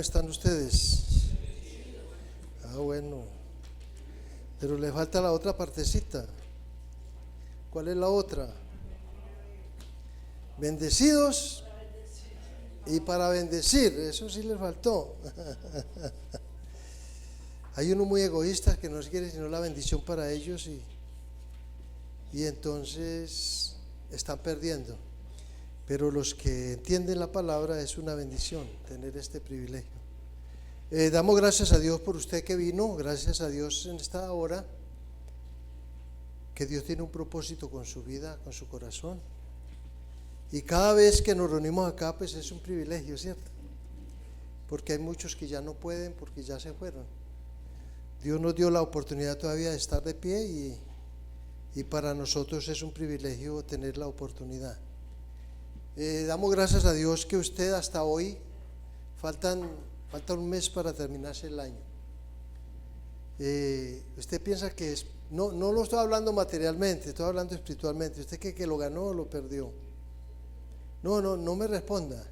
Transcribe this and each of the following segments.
están ustedes? Ah, bueno. Pero le falta la otra partecita. ¿Cuál es la otra? Bendecidos y para bendecir. Eso sí les faltó. Hay uno muy egoísta que no quiere sino la bendición para ellos y entonces están perdiendo. Pero los que entienden la palabra es una bendición tener este privilegio. Damos gracias a Dios por usted que vino, gracias a Dios en esta hora, que Dios tiene un propósito con su vida, con su corazón. Y cada vez que nos reunimos acá, pues es un privilegio, ¿cierto? Porque hay muchos que ya no pueden porque ya se fueron. Dios nos dio la oportunidad todavía de estar de pie y para nosotros es un privilegio tener la oportunidad. Damos gracias a Dios que usted hasta hoy, falta un mes para terminarse el año. Usted piensa que no lo estoy hablando materialmente, estoy hablando espiritualmente. ¿Usted cree que lo ganó o lo perdió? No me responda,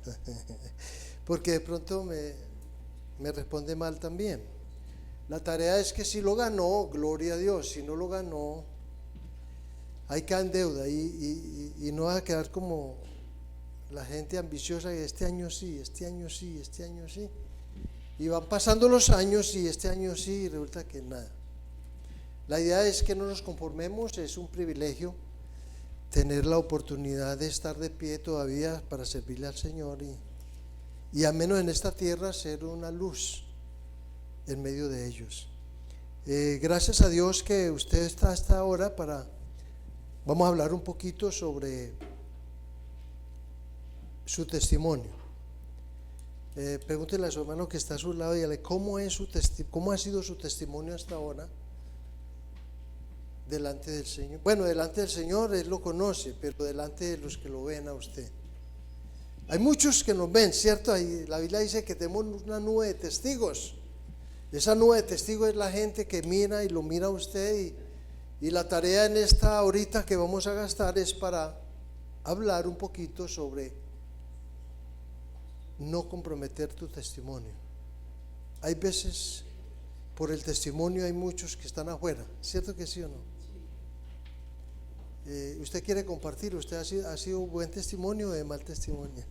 porque de pronto me responde mal también. La tarea es que si lo ganó, gloria a Dios. Si no lo ganó, hay que en deuda y no va a quedar como la gente ambiciosa que este año sí, este año sí, este año sí. Y van pasando los años y este año sí, y resulta que nada. La idea es que no nos conformemos, es un privilegio tener la oportunidad de estar de pie todavía para servirle al Señor y al menos en esta tierra ser una luz en medio de ellos. Gracias a Dios que usted está hasta ahora vamos a hablar un poquito sobre su testimonio. Pregúntele a su hermano que está a su lado y dígale cómo ha sido su testimonio hasta ahora delante del Señor. Bueno, delante del Señor Él lo conoce, pero delante de los que lo ven a usted. Hay muchos que nos ven, ¿cierto? La Biblia dice que tenemos una nube de testigos. Esa nube de testigos es la gente que mira y lo mira a usted y la tarea en esta horita que vamos a gastar es para hablar un poquito sobre no comprometer tu testimonio. Hay veces por el testimonio hay muchos que están afuera, ¿cierto que sí o no? Usted quiere compartirlo, usted ha sido buen testimonio o de mal testimonio.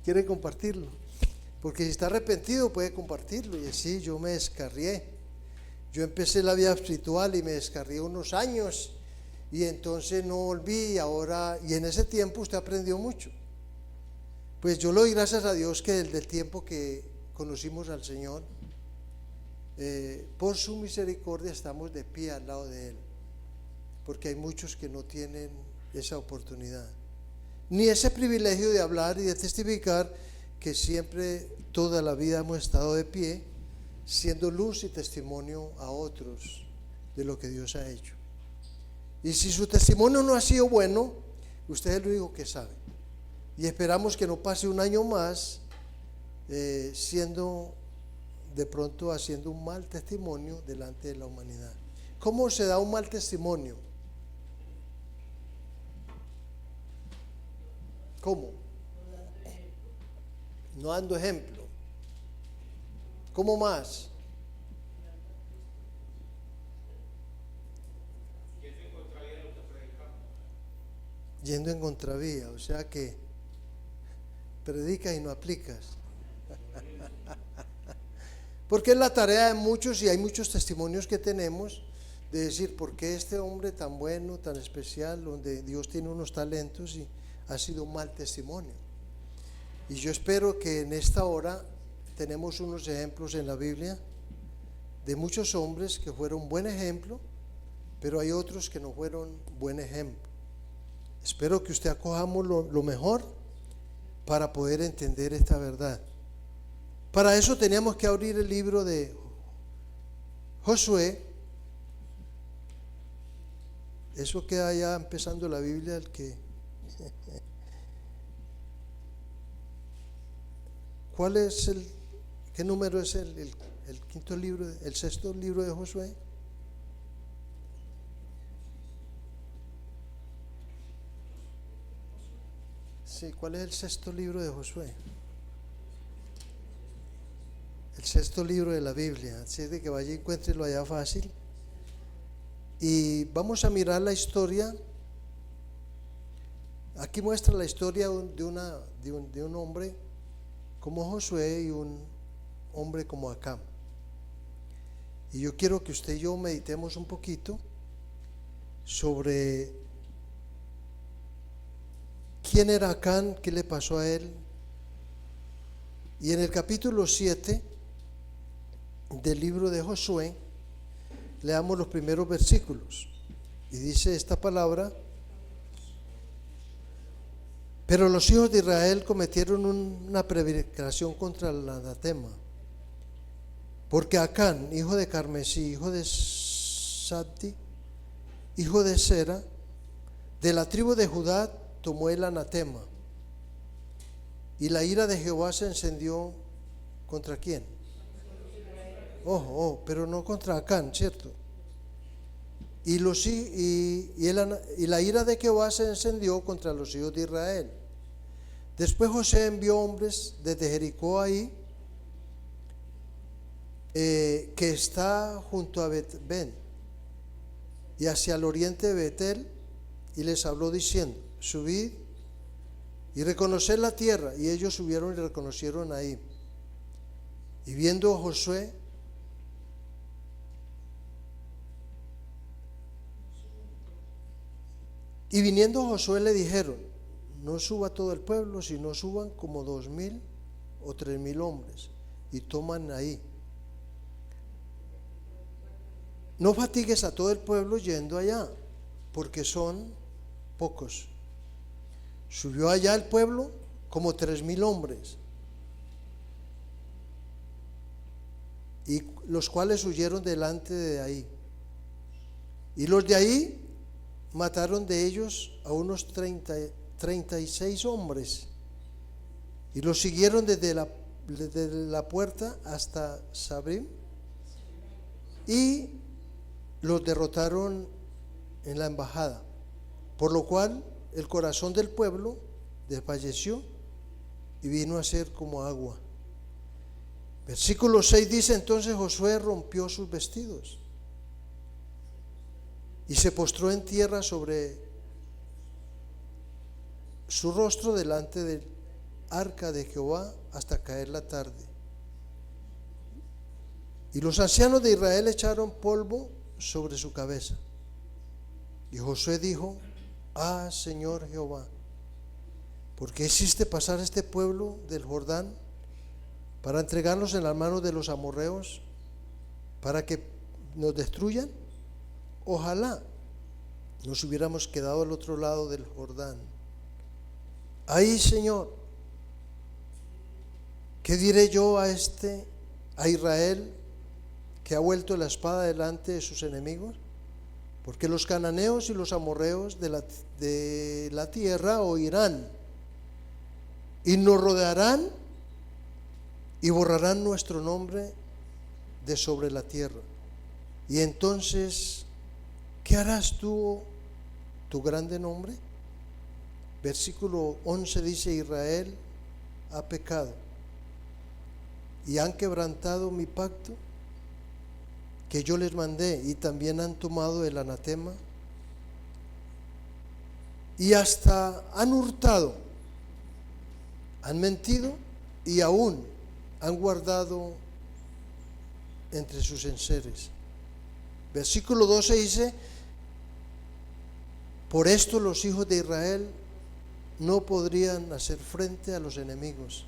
Quiere compartirlo, porque si está arrepentido puede compartirlo y decir: yo me descarrié, yo empecé la vida espiritual y me descarrié unos años y entonces no volví y en ese tiempo usted aprendió mucho. Pues yo le doy gracias a Dios que desde el tiempo que conocimos al Señor, por su misericordia estamos de pie al lado de Él, porque hay muchos que no tienen esa oportunidad, ni ese privilegio de hablar y de testificar que siempre, toda la vida hemos estado de pie, siendo luz y testimonio a otros de lo que Dios ha hecho. Y si su testimonio no ha sido bueno, usted es lo único que sabe. Y esperamos que no pase un año más siendo de pronto haciendo un mal testimonio delante de la humanidad. ¿Cómo se da un mal testimonio? ¿Cómo? No dando ejemplo. ¿Cómo más? Yendo en contravía, o sea que predicas y no aplicas. Porque es la tarea de muchos y hay muchos testimonios que tenemos de decir: ¿por qué este hombre tan bueno, tan especial, donde Dios tiene unos talentos y ha sido un mal testimonio? Y yo espero que en esta hora tenemos unos ejemplos en la Biblia de muchos hombres que fueron buen ejemplo, pero hay otros que no fueron buen ejemplo. Espero que usted acojamos lo mejor para poder entender esta verdad. Para eso teníamos que abrir el libro de Josué. Eso queda ya empezando la Biblia, el que ¿qué número es el quinto libro, el sexto libro de Josué? Sí, ¿cuál es el sexto libro de Josué? el sexto libro de la Biblia, así de que vaya y encuéntrelo allá fácil. Y vamos a mirar la historia. Aquí muestra la historia de un hombre como Josué y un hombre como Acán. Y yo quiero que usted y yo meditemos un poquito sobre quién era Acán, qué le pasó a él. Y en el capítulo 7 del libro de Josué, leamos los primeros versículos. Y dice esta palabra: pero los hijos de Israel cometieron una prevaricación contra el anatema, porque Acán, hijo de Carmesí, hijo de Sabdi, hijo de Sera, de la tribu de Judá, tomó el anatema. Y la ira de Jehová se encendió ¿contra quién? Pero no contra Acán, ¿cierto? Y la ira de Jehová se encendió contra los hijos de Israel. Después José envió hombres desde Jericó ahí, que está junto a Bet-ben, y hacia el oriente de Betel, y les habló diciendo: subid y reconoced la tierra. Y ellos subieron y reconocieron ahí. Y viendo a Josué, y viniendo a Josué le dijeron: no suba todo el pueblo, sino suban como 2,000 o 3,000 hombres, y toman ahí. No fatigues a todo el pueblo yendo allá, porque son pocos. Subió allá el pueblo como 3,000 hombres, y los cuales huyeron delante de ahí. Y los de ahí mataron de ellos a unos 36 hombres, y los siguieron desde la puerta hasta Sabrim, y los derrotaron en la embajada, por lo cual el corazón del pueblo desfalleció y vino a ser como agua. Versículo 6 dice: entonces Josué rompió sus vestidos y se postró en tierra sobre su rostro delante del arca de Jehová hasta caer la tarde. Y los ancianos de Israel echaron polvo sobre su cabeza. Y Josué dijo: ah, Señor Jehová, ¿por qué hiciste pasar este pueblo del Jordán para entregarlos en las manos de los amorreos, para que nos destruyan? Ojalá nos hubiéramos quedado al otro lado del Jordán. Ay, Señor, ¿qué diré yo a Israel, que ha vuelto la espada delante de sus enemigos? Porque los cananeos y los amorreos de la tierra oirán, y nos rodearán y borrarán nuestro nombre de sobre la tierra. Y entonces, ¿qué harás tú, tu grande nombre? Versículo 11 dice: Israel ha pecado y han quebrantado mi pacto que yo les mandé, y también han tomado el anatema, y hasta han hurtado, han mentido, y aún han guardado entre sus enseres. Versículo 12 dice: por esto los hijos de Israel no podrían hacer frente a los enemigos,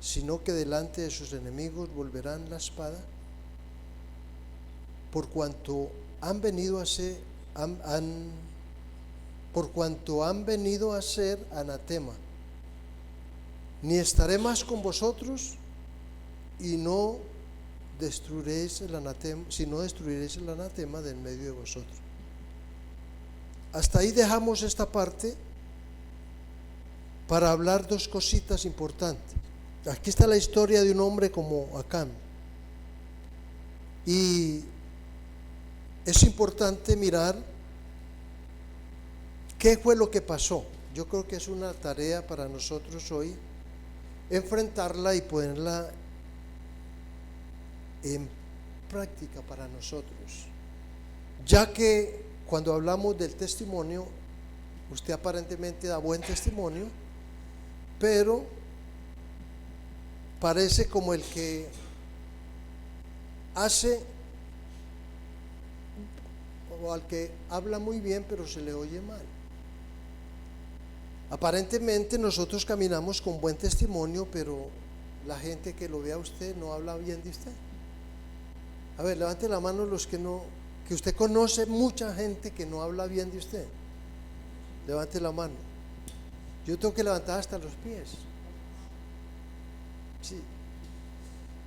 sino que delante de sus enemigos volverán la espada, por cuanto han venido a ser anatema. Ni estaré más con vosotros, y no destruiréis el anatema, si no destruiréis el anatema del medio de vosotros. Hasta ahí dejamos esta parte para hablar dos cositas importantes. Aquí está la historia de un hombre como Acán, y es importante mirar qué fue lo que pasó. Yo creo que es una tarea para nosotros hoy enfrentarla y ponerla en práctica para nosotros, ya que cuando hablamos del testimonio, usted aparentemente da buen testimonio, pero parece como el que hace, o al que habla muy bien pero se le oye mal. Aparentemente nosotros caminamos con buen testimonio, pero la gente que lo ve a usted no habla bien de usted. A ver, levante la mano los que no, que usted conoce mucha gente que no habla bien de usted. Levante la mano. Yo tengo que levantar hasta los pies. Sí.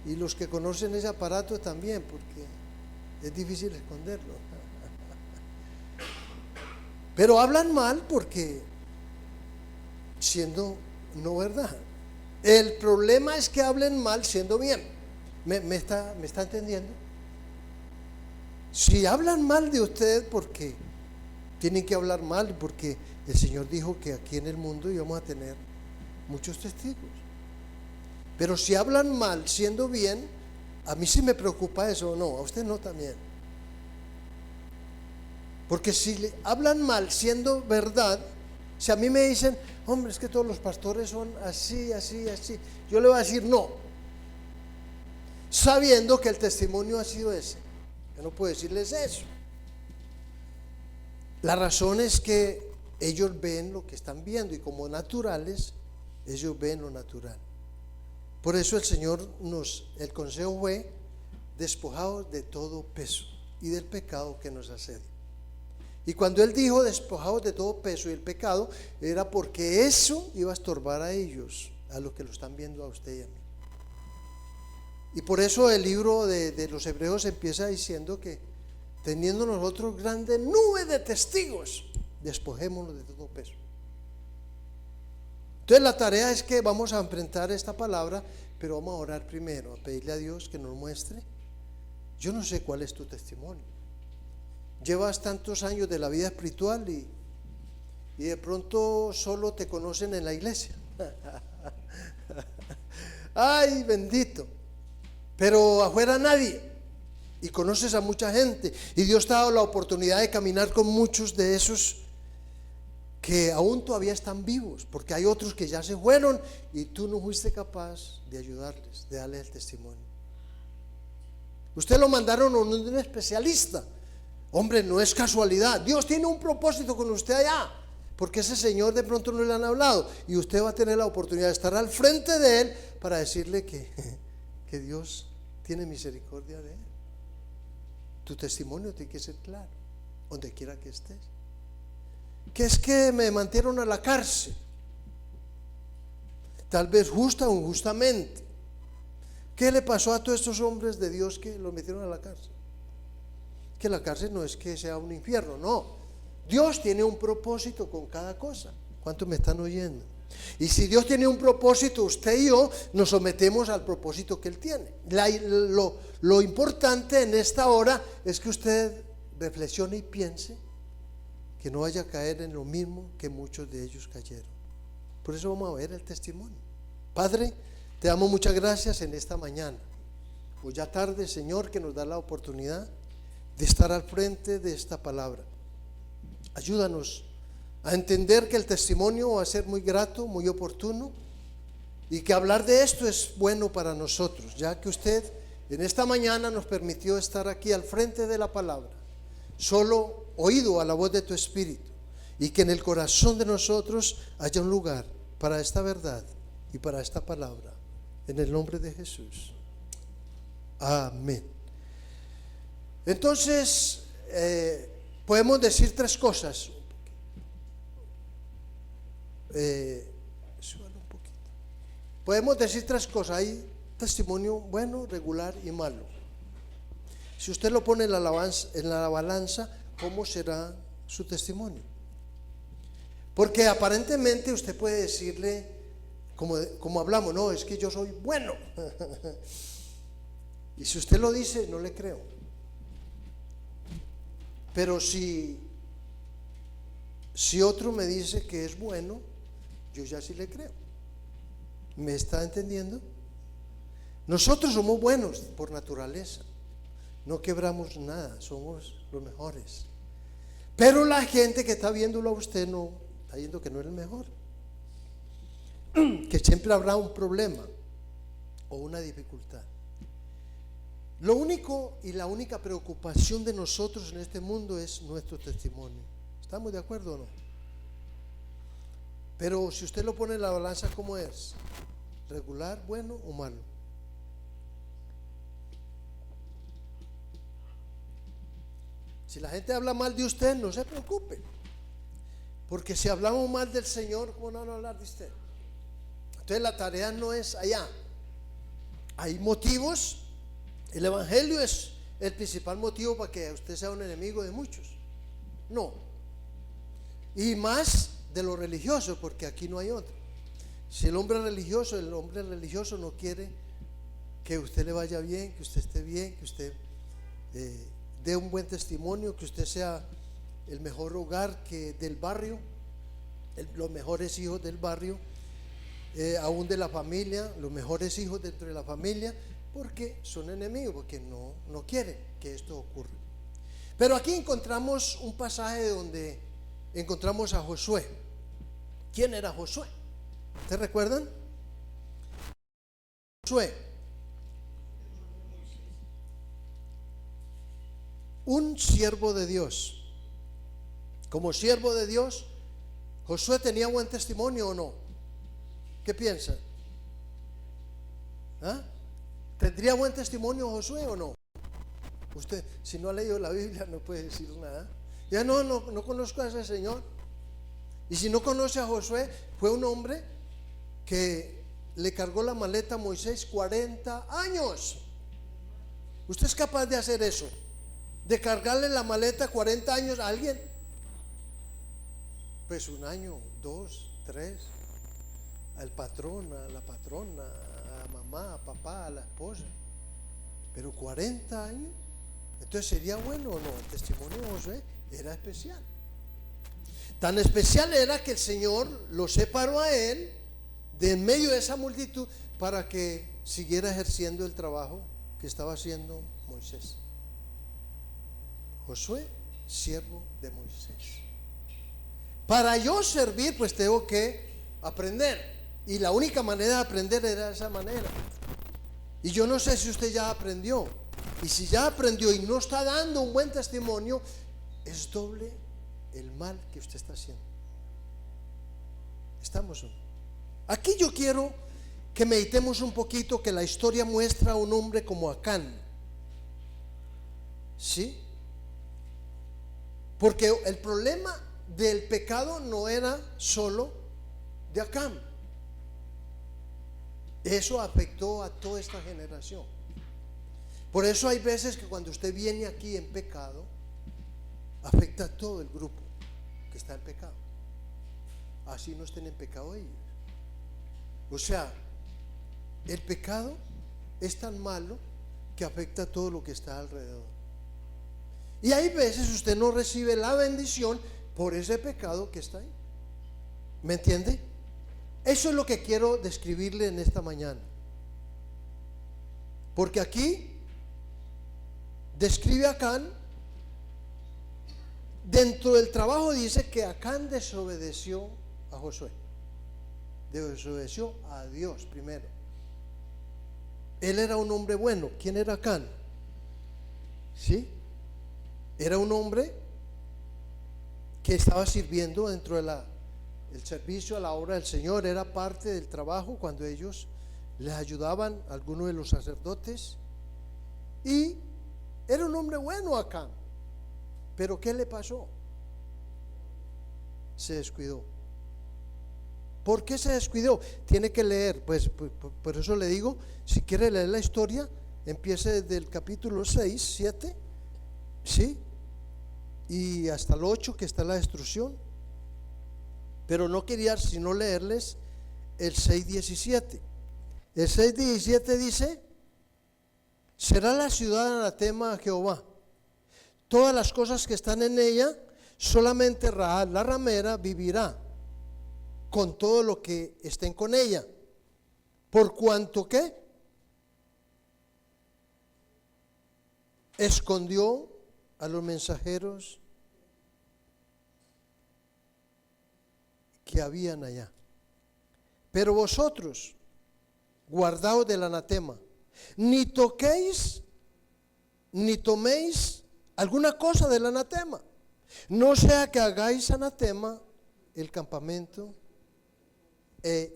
Y los que conocen ese aparato también, porque es difícil esconderlo. Pero hablan mal porque siendo no verdad. El problema es que hablen mal siendo bien. ¿Me está entendiendo? Si hablan mal de usted, porque tienen que hablar mal, porque el Señor dijo que aquí en el mundo íbamos a tener muchos testigos. Pero si hablan mal siendo bien, a mí sí me preocupa eso. No, a usted no también. Porque si le hablan mal siendo verdad, si a mí me dicen, hombre, es que todos los pastores son así, así, así, yo le voy a decir no, sabiendo que el testimonio ha sido ese. Yo no puedo decirles eso. La razón es que ellos ven lo que están viendo, y como naturales, ellos ven lo natural. Por eso el Señor el consejo fue: despojados de todo peso y del pecado que nos asedia. Y cuando Él dijo despojados de todo peso y el pecado, era porque eso iba a estorbar a ellos, a los que lo están viendo a usted y a mí. Y por eso el libro de los Hebreos empieza diciendo que teniendo nosotros grande nube de testigos, despojémonos de todo peso. Entonces la tarea es que vamos a enfrentar esta palabra, pero vamos a orar primero, a pedirle a Dios que nos muestre. Yo no sé cuál es tu testimonio. Llevas tantos años de la vida espiritual y de pronto solo te conocen en la iglesia. Ay, bendito. Pero afuera nadie. Y conoces a mucha gente. Y Dios te ha dado la oportunidad de caminar con muchos de esos que aún todavía están vivos, porque hay otros que ya se fueron y tú no fuiste capaz de ayudarles, de darles el testimonio. Usted lo mandaron a un especialista. Hombre, no es casualidad. Dios tiene un propósito con usted allá, porque ese señor de pronto no le han hablado, y usted va a tener la oportunidad de estar al frente de él para decirle que Dios tiene misericordia de él. Tu testimonio tiene que ser claro, donde quiera que estés. Que es que me mantieron a la cárcel, tal vez justa o injustamente. ¿Qué le pasó a todos estos hombres de Dios que los metieron a la cárcel? Que la cárcel no es que sea un infierno, no. Dios tiene un propósito con cada cosa. ¿Cuántos me están oyendo? Y si Dios tiene un propósito, usted y yo nos sometemos al propósito que Él tiene. Lo importante en esta hora es que usted reflexione y piense, que no vaya a caer en lo mismo que muchos de ellos cayeron. Por eso vamos a ver el testimonio. Padre, te damos muchas gracias en esta mañana, o ya tarde, Señor, que nos da la oportunidad de estar al frente de esta palabra. Ayúdanos a entender que el testimonio va a ser muy grato, muy oportuno, y que hablar de esto es bueno para nosotros, ya que usted en esta mañana nos permitió estar aquí al frente de la palabra, solo oído a la voz de tu Espíritu, y que en el corazón de nosotros haya un lugar para esta verdad y para esta palabra, en el nombre de Jesús. Amén. Entonces, podemos decir tres cosas. Podemos decir tres cosas. Hay testimonio bueno, regular y malo. Si usted lo pone en la balanza, ¿cómo será su testimonio? Porque aparentemente usted puede decirle, como hablamos, no, es que yo soy bueno. Y si usted lo dice, no le creo. Pero si otro me dice que es bueno, yo ya sí le creo. ¿Me está entendiendo? Nosotros somos buenos por naturaleza, no quebramos nada, somos los mejores. Pero la gente que está viéndolo a usted no está viendo que no es el mejor, que siempre habrá un problema o una dificultad. Lo único y la única preocupación de nosotros en este mundo es nuestro testimonio. ¿Estamos de acuerdo o no? Pero si usted lo pone en la balanza, ¿cómo es? ¿Regular, bueno o malo? Si la gente habla mal de usted, no se preocupe, porque si hablamos mal del Señor, ¿cómo no van a hablar de usted? Entonces la tarea no es allá. Hay motivos. El evangelio es el principal motivo para que usted sea un enemigo de muchos. No. Y más de lo religioso, porque aquí no hay otro. Si el hombre religioso no quiere que usted le vaya bien, que usted esté bien, que usted dé un buen testimonio, que usted sea el mejor hogar del barrio, los mejores hijos del barrio, aún de la familia, los mejores hijos dentro de la familia, porque son enemigos, porque no quieren que esto ocurra. Pero aquí encontramos un pasaje donde encontramos a Josué. ¿Quién era Josué? ¿Ustedes recuerdan? Josué, un siervo de Dios. Como siervo de Dios, ¿Josué tenía buen testimonio o no? ¿Qué piensan? ¿Ah? ¿Tendría buen testimonio Josué o no? Usted, si no ha leído la Biblia, no puede decir nada. Ya no conozco a ese señor. Y si no conoce a Josué, fue un hombre que le cargó la maleta a Moisés 40 años. ¿Usted es capaz de hacer eso? ¿De cargarle la maleta 40 años a alguien? Pues un año, 2, 3, al patrón, a la patrona, a mamá, a papá, a la esposa. Pero 40 años, entonces ¿sería bueno o no? El testimonio de Josué era especial. Tan especial era que el Señor lo separó a él de en medio de esa multitud para que siguiera ejerciendo el trabajo que estaba haciendo Moisés. Josué, siervo de Moisés. Para yo servir, pues tengo que aprender. Y la única manera de aprender era de esa manera. Y yo no sé si usted ya aprendió. Y si ya aprendió y no está dando un buen testimonio, es doble el mal que usted está haciendo. ¿Estamos? Aquí yo quiero que meditemos un poquito que la historia muestra a un hombre como Acán. ¿Sí? Porque el problema del pecado no era solo de Acán. Eso afectó a toda esta generación. Por eso hay veces que cuando usted viene aquí en pecado, afecta a todo el grupo que está en pecado. Así no estén en pecado ellos. O sea, el pecado es tan malo que afecta a todo lo que está alrededor. Y hay veces usted no recibe la bendición por ese pecado que está ahí. ¿Me entiende? Eso es lo que quiero describirle en esta mañana. Porque aquí describe a Acán. Dentro del trabajo dice que Acán desobedeció a Josué. Desobedeció a Dios primero. Él era un hombre bueno. ¿Quién era Acán? ¿Sí? Era un hombre que estaba sirviendo dentro de el servicio a la obra del Señor. Era parte del trabajo cuando ellos les ayudaban a algunos de los sacerdotes. Y era un hombre bueno Acán. Pero ¿qué le pasó? Se descuidó. ¿Por qué se descuidó? Tiene que leer, pues por eso le digo, si quiere leer la historia, empiece desde el capítulo 6, 7, ¿sí? Y hasta el 8 que está la destrucción. Pero no quería sino leerles el 6:17. El 6:17 dice: será la ciudad anatema a Jehová. Todas las cosas que están en ella, solamente Rahab la ramera vivirá con todo lo que estén con ella. Por cuanto que escondió a los mensajeros que habían allá. Pero vosotros, guardaos del anatema, ni toquéis, ni toméis alguna cosa del anatema, no sea que hagáis anatema el campamento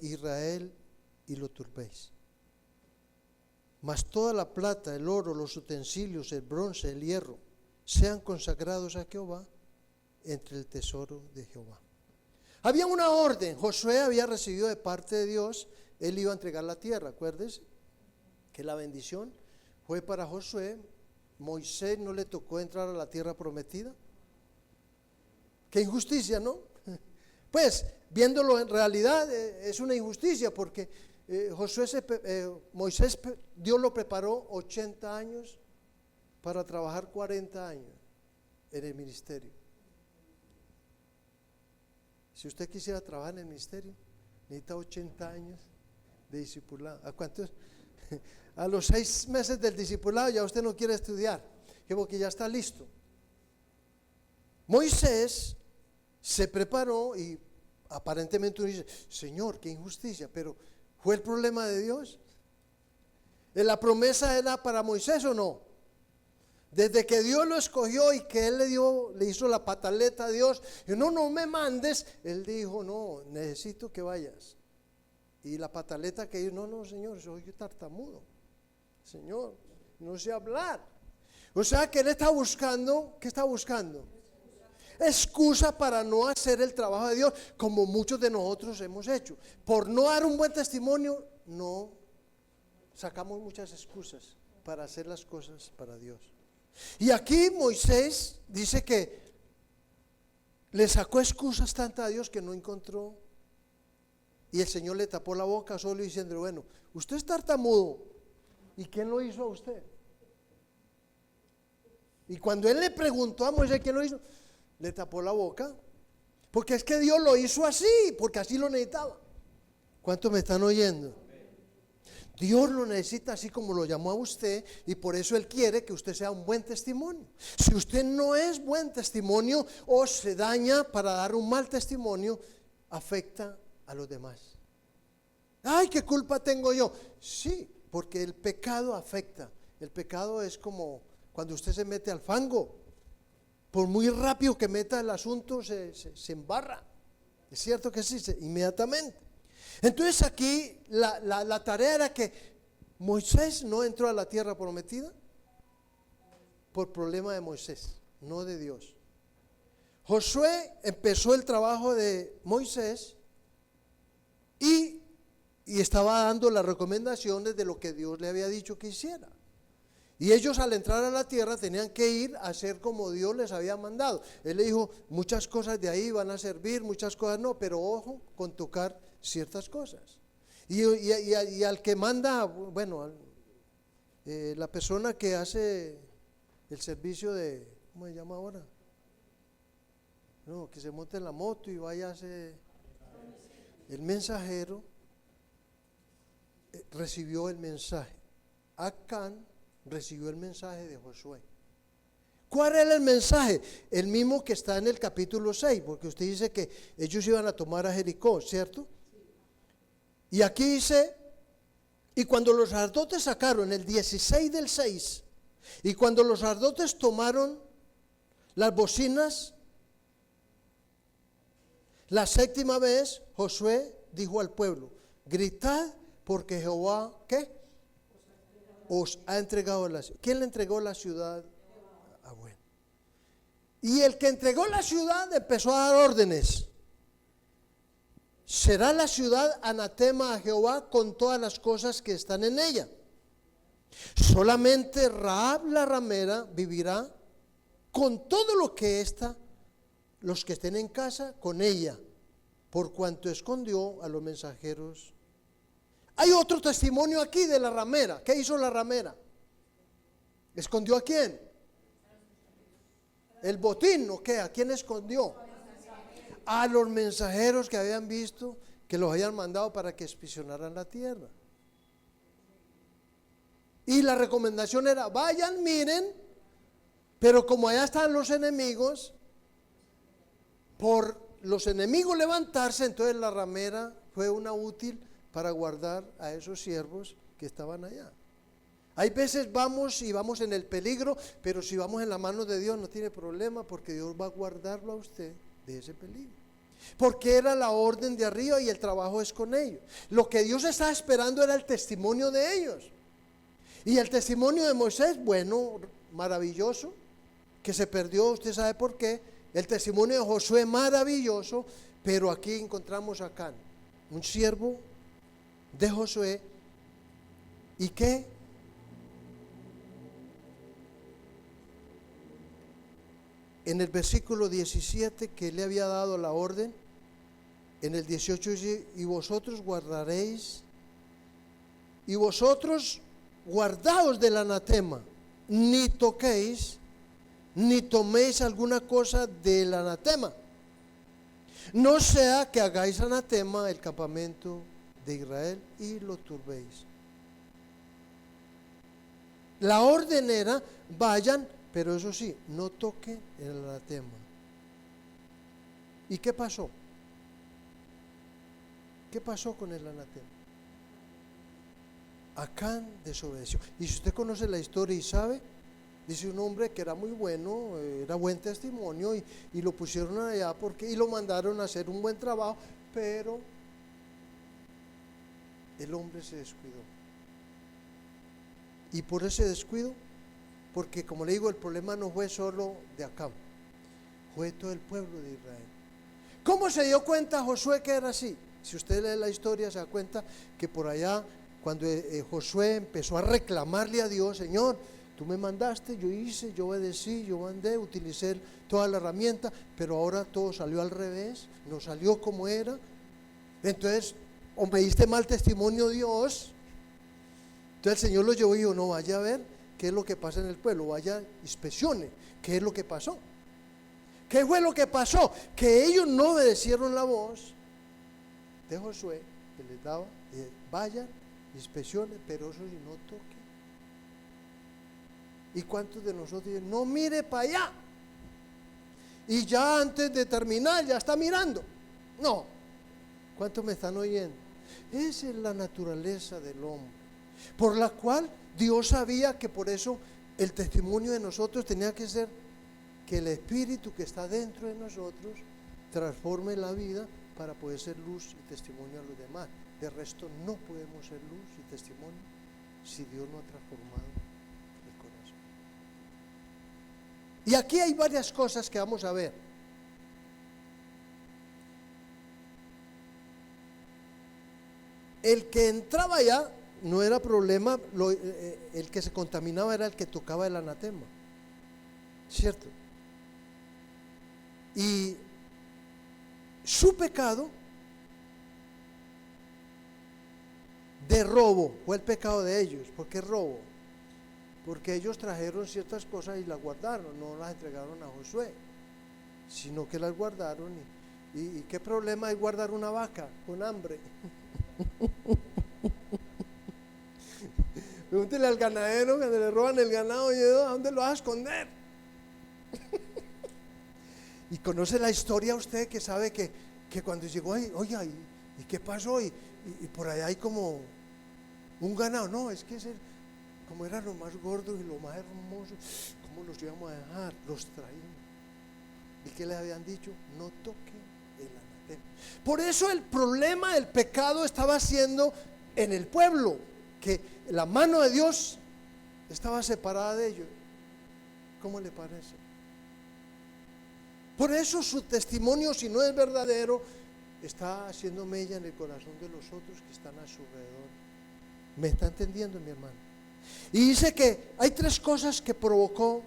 Israel y lo turbéis. Mas toda la plata, el oro, los utensilios, el bronce, el hierro, sean consagrados a Jehová entre el tesoro de Jehová. Había una orden, Josué había recibido de parte de Dios, él iba a entregar la tierra, acuérdense que la bendición fue para Josué. Moisés no le tocó entrar a la tierra prometida. Qué injusticia, ¿no? Pues viéndolo en realidad es una injusticia porque Moisés, Dios lo preparó 80 años para trabajar 40 años en el ministerio. Si usted quisiera trabajar en el ministerio, necesita 80 años de discipulado. ¿A cuántos? A los 6 meses del discipulado ya usted no quiere estudiar, porque ya está listo. Moisés se preparó y aparentemente uno dice, Señor, qué injusticia, pero ¿fue el problema de Dios? ¿La promesa era para Moisés o no? Desde que Dios lo escogió y que él le hizo la pataleta a Dios, y no me mandes, él dijo, no, necesito que vayas. Y la pataleta que dijo, no, Señor, soy tartamudo, Señor, no sé hablar. O sea que él está buscando, ¿qué está buscando? Excusa para no hacer el trabajo de Dios, como muchos de nosotros hemos hecho. Por no dar un buen testimonio, no sacamos muchas excusas para hacer las cosas para Dios. Y aquí Moisés dice que le sacó excusas tantas a Dios que no encontró. Y el Señor le tapó la boca solo diciendo, bueno, usted es tartamudo. ¿Y quién lo hizo a usted? Y cuando él le preguntó a Moisés quién lo hizo, le tapó la boca. Porque es que Dios lo hizo así, porque así lo necesitaba. ¿Cuántos me están oyendo? Dios lo necesita así como lo llamó a usted, y por eso Él quiere que usted sea un buen testimonio. Si usted no es buen testimonio o se daña para dar un mal testimonio, afecta a los demás. Ay, ¿qué culpa tengo yo? Sí, porque el pecado afecta. El pecado es como cuando usted se mete al fango. Por muy rápido que meta el asunto, se embarra. Es cierto que sí, inmediatamente. Entonces aquí la tarea era que Moisés no entró a la tierra prometida por problema de Moisés, no de Dios. Josué empezó el trabajo de Moisés y estaba dando las recomendaciones de lo que Dios le había dicho que hiciera. Y ellos al entrar a la tierra tenían que ir a hacer como Dios les había mandado. Él le dijo, muchas cosas de ahí van a servir, muchas cosas no, pero ojo con tocar ciertas cosas. Y al que manda, bueno, la persona que hace el servicio de, ¿cómo se llama ahora? No, que se monte en la moto y vaya a hacer, el mensajero recibió el mensaje. Acán recibió el mensaje de Josué. ¿Cuál era el mensaje? El mismo que está en el capítulo 6, porque usted dice que ellos iban a tomar a Jericó, ¿cierto? Y aquí dice, y cuando los sacerdotes sacaron el 16 del 6, y cuando los sacerdotes tomaron las bocinas, la 7ª vez, Josué dijo al pueblo, gritad porque Jehová, ¿qué? Os ha entregado la ciudad. ¿Quién le entregó la ciudad? Ah, bueno. Y el que entregó la ciudad empezó a dar órdenes. Será la ciudad anatema a Jehová con todas las cosas que están en ella. Solamente Rahab la ramera vivirá con todo lo que está, los que estén en casa con ella, por cuanto escondió a los mensajeros. Hay otro testimonio aquí de la ramera. ¿Qué hizo la ramera? ¿Escondió a quién? ¿El botín o qué? ¿A quién escondió? A los mensajeros que habían visto, que los habían mandado para que inspeccionaran la tierra. Y la recomendación era, vayan, miren, Pero como allá están los enemigos, por los enemigos levantarse, entonces la ramera fue una útil para guardar a esos siervos que estaban allá. Hay veces vamos en el peligro, pero si vamos en la mano de Dios no tiene problema, porque Dios va a guardarlo a usted de ese peligro. Porque era la orden de arriba y el trabajo es con ellos. Lo que Dios estaba esperando era el testimonio de ellos. Y el testimonio de Moisés, bueno, maravilloso, que se perdió, usted sabe por qué. El testimonio de Josué, maravilloso, pero aquí encontramos a Acán, un siervo de Josué, y que en el versículo 17 que le había dado la orden, en el 18 dice, y vosotros guardaréis, y vosotros guardaos del anatema, ni toquéis, ni toméis alguna cosa del anatema, no sea que hagáis anatema el campamento de Israel y lo turbéis. La orden era, vayan, pero eso sí, no toquen el anatema. ¿Y qué pasó? ¿Qué pasó con el anatema? Acán desobedeció. Y si usted conoce la historia y sabe, dice un hombre que era muy bueno, era buen testimonio, y lo pusieron allá y lo mandaron a hacer un buen trabajo, pero el hombre se descuidó. Y por ese descuido, porque como le digo, el problema no fue solo de Acán, fue todo el pueblo de Israel. ¿Cómo se dio cuenta Josué que era así? Si usted lee la historia se da cuenta que por allá, cuando Josué empezó a reclamarle a Dios, Señor, tú me mandaste, yo hice, yo obedecí, yo mandé, utilicé toda la herramienta, pero ahora todo salió al revés, no salió como era. Entonces, o me diste mal testimonio, Dios. Entonces el Señor lo llevó y dijo, no, vaya a ver qué es lo que pasa en el pueblo, vaya, inspeccione qué es lo que pasó. ¿Qué fue lo que pasó? Que ellos no obedecieron la voz de Josué, que les daba, vayan, inspeccionen, pero eso sí, no toquen. ¿Y cuántos de nosotros dicen, no mire para allá? Y ya antes de terminar, ya está mirando. No. ¿Cuántos me están oyendo? Esa es la naturaleza del hombre, por la cual Dios sabía que por eso el testimonio de nosotros tenía que ser que el Espíritu que está dentro de nosotros transforme la vida para poder ser luz y testimonio a los demás. De resto no podemos ser luz y testimonio si Dios no ha transformado el corazón. Y aquí hay varias cosas que vamos a ver. El que entraba allá no era problema, el que se contaminaba era el que tocaba el anatema, ¿cierto? Y su pecado de robo fue el pecado de ellos. ¿Por qué robo? Porque ellos trajeron ciertas cosas y las guardaron, no las entregaron a Josué, sino que las guardaron. ¿Y qué problema hay guardar una vaca con hambre? Pregúntele al ganadero cuando le roban el ganado, ¿a dónde lo vas a esconder? Y conoce la historia usted, que sabe que cuando llegó ahí, oye, ¿y qué pasó? Y por allá hay como un ganado. No, es que como eran los más gordos y los más hermosos, ¿cómo los íbamos a dejar? Los traían. ¿Y qué les habían dicho? No toquen el anatema. Por eso el problema del pecado estaba siendo en el pueblo, que la mano de Dios estaba separada de ellos. ¿Cómo le parece? Por eso su testimonio, si no es verdadero, está haciendo mella en el corazón de los otros que están a su alrededor. ¿Me está entendiendo, mi hermano? Y dice que hay tres cosas que provocó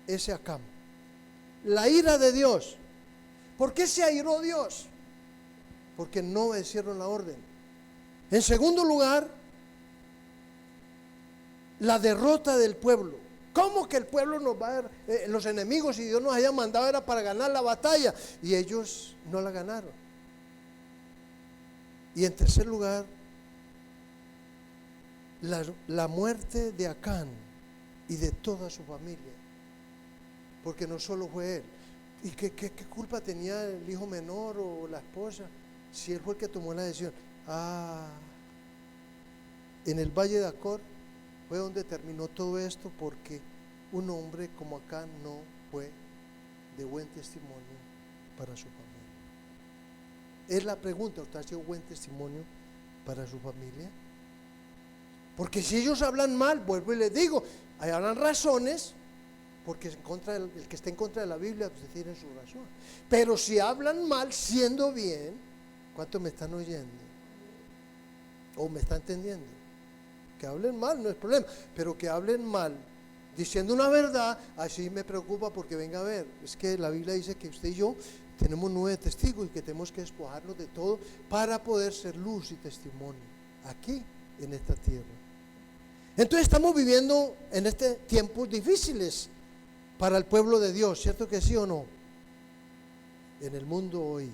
ese Acán. La ira de Dios. ¿Por qué se airó Dios? Porque no obedecieron la orden. En segundo lugar, la derrota del pueblo. ¿Cómo que el pueblo nos va a dar, los enemigos, si Dios nos haya mandado era para ganar la batalla? Y ellos no la ganaron. Y en tercer lugar, la muerte de Acán y de toda su familia. porque no solo fue él. ¿Y qué culpa tenía el hijo menor o la esposa si él fue el que tomó la decisión? En el Valle de Acor fue donde terminó todo esto, porque un hombre como acá no fue de buen testimonio para su familia. Es la pregunta: ¿usted ha sido buen testimonio para su familia? Porque si ellos hablan mal, vuelvo y les digo, habrán razones, porque el que esté en contra de la Biblia, pues tiene su razón. Pero si hablan mal siendo bien, ¿cuántos me están oyendo? ¿O me están entendiendo? Que hablen mal no es problema, pero que hablen mal diciendo una verdad, así me preocupa, porque venga a ver, es que la Biblia dice que usted y yo tenemos 9 testigos y que tenemos que despojarnos de todo para poder ser luz y testimonio aquí en esta tierra. Entonces estamos viviendo en este tiempos difíciles para el pueblo de Dios, ¿cierto que sí o no? En el mundo hoy,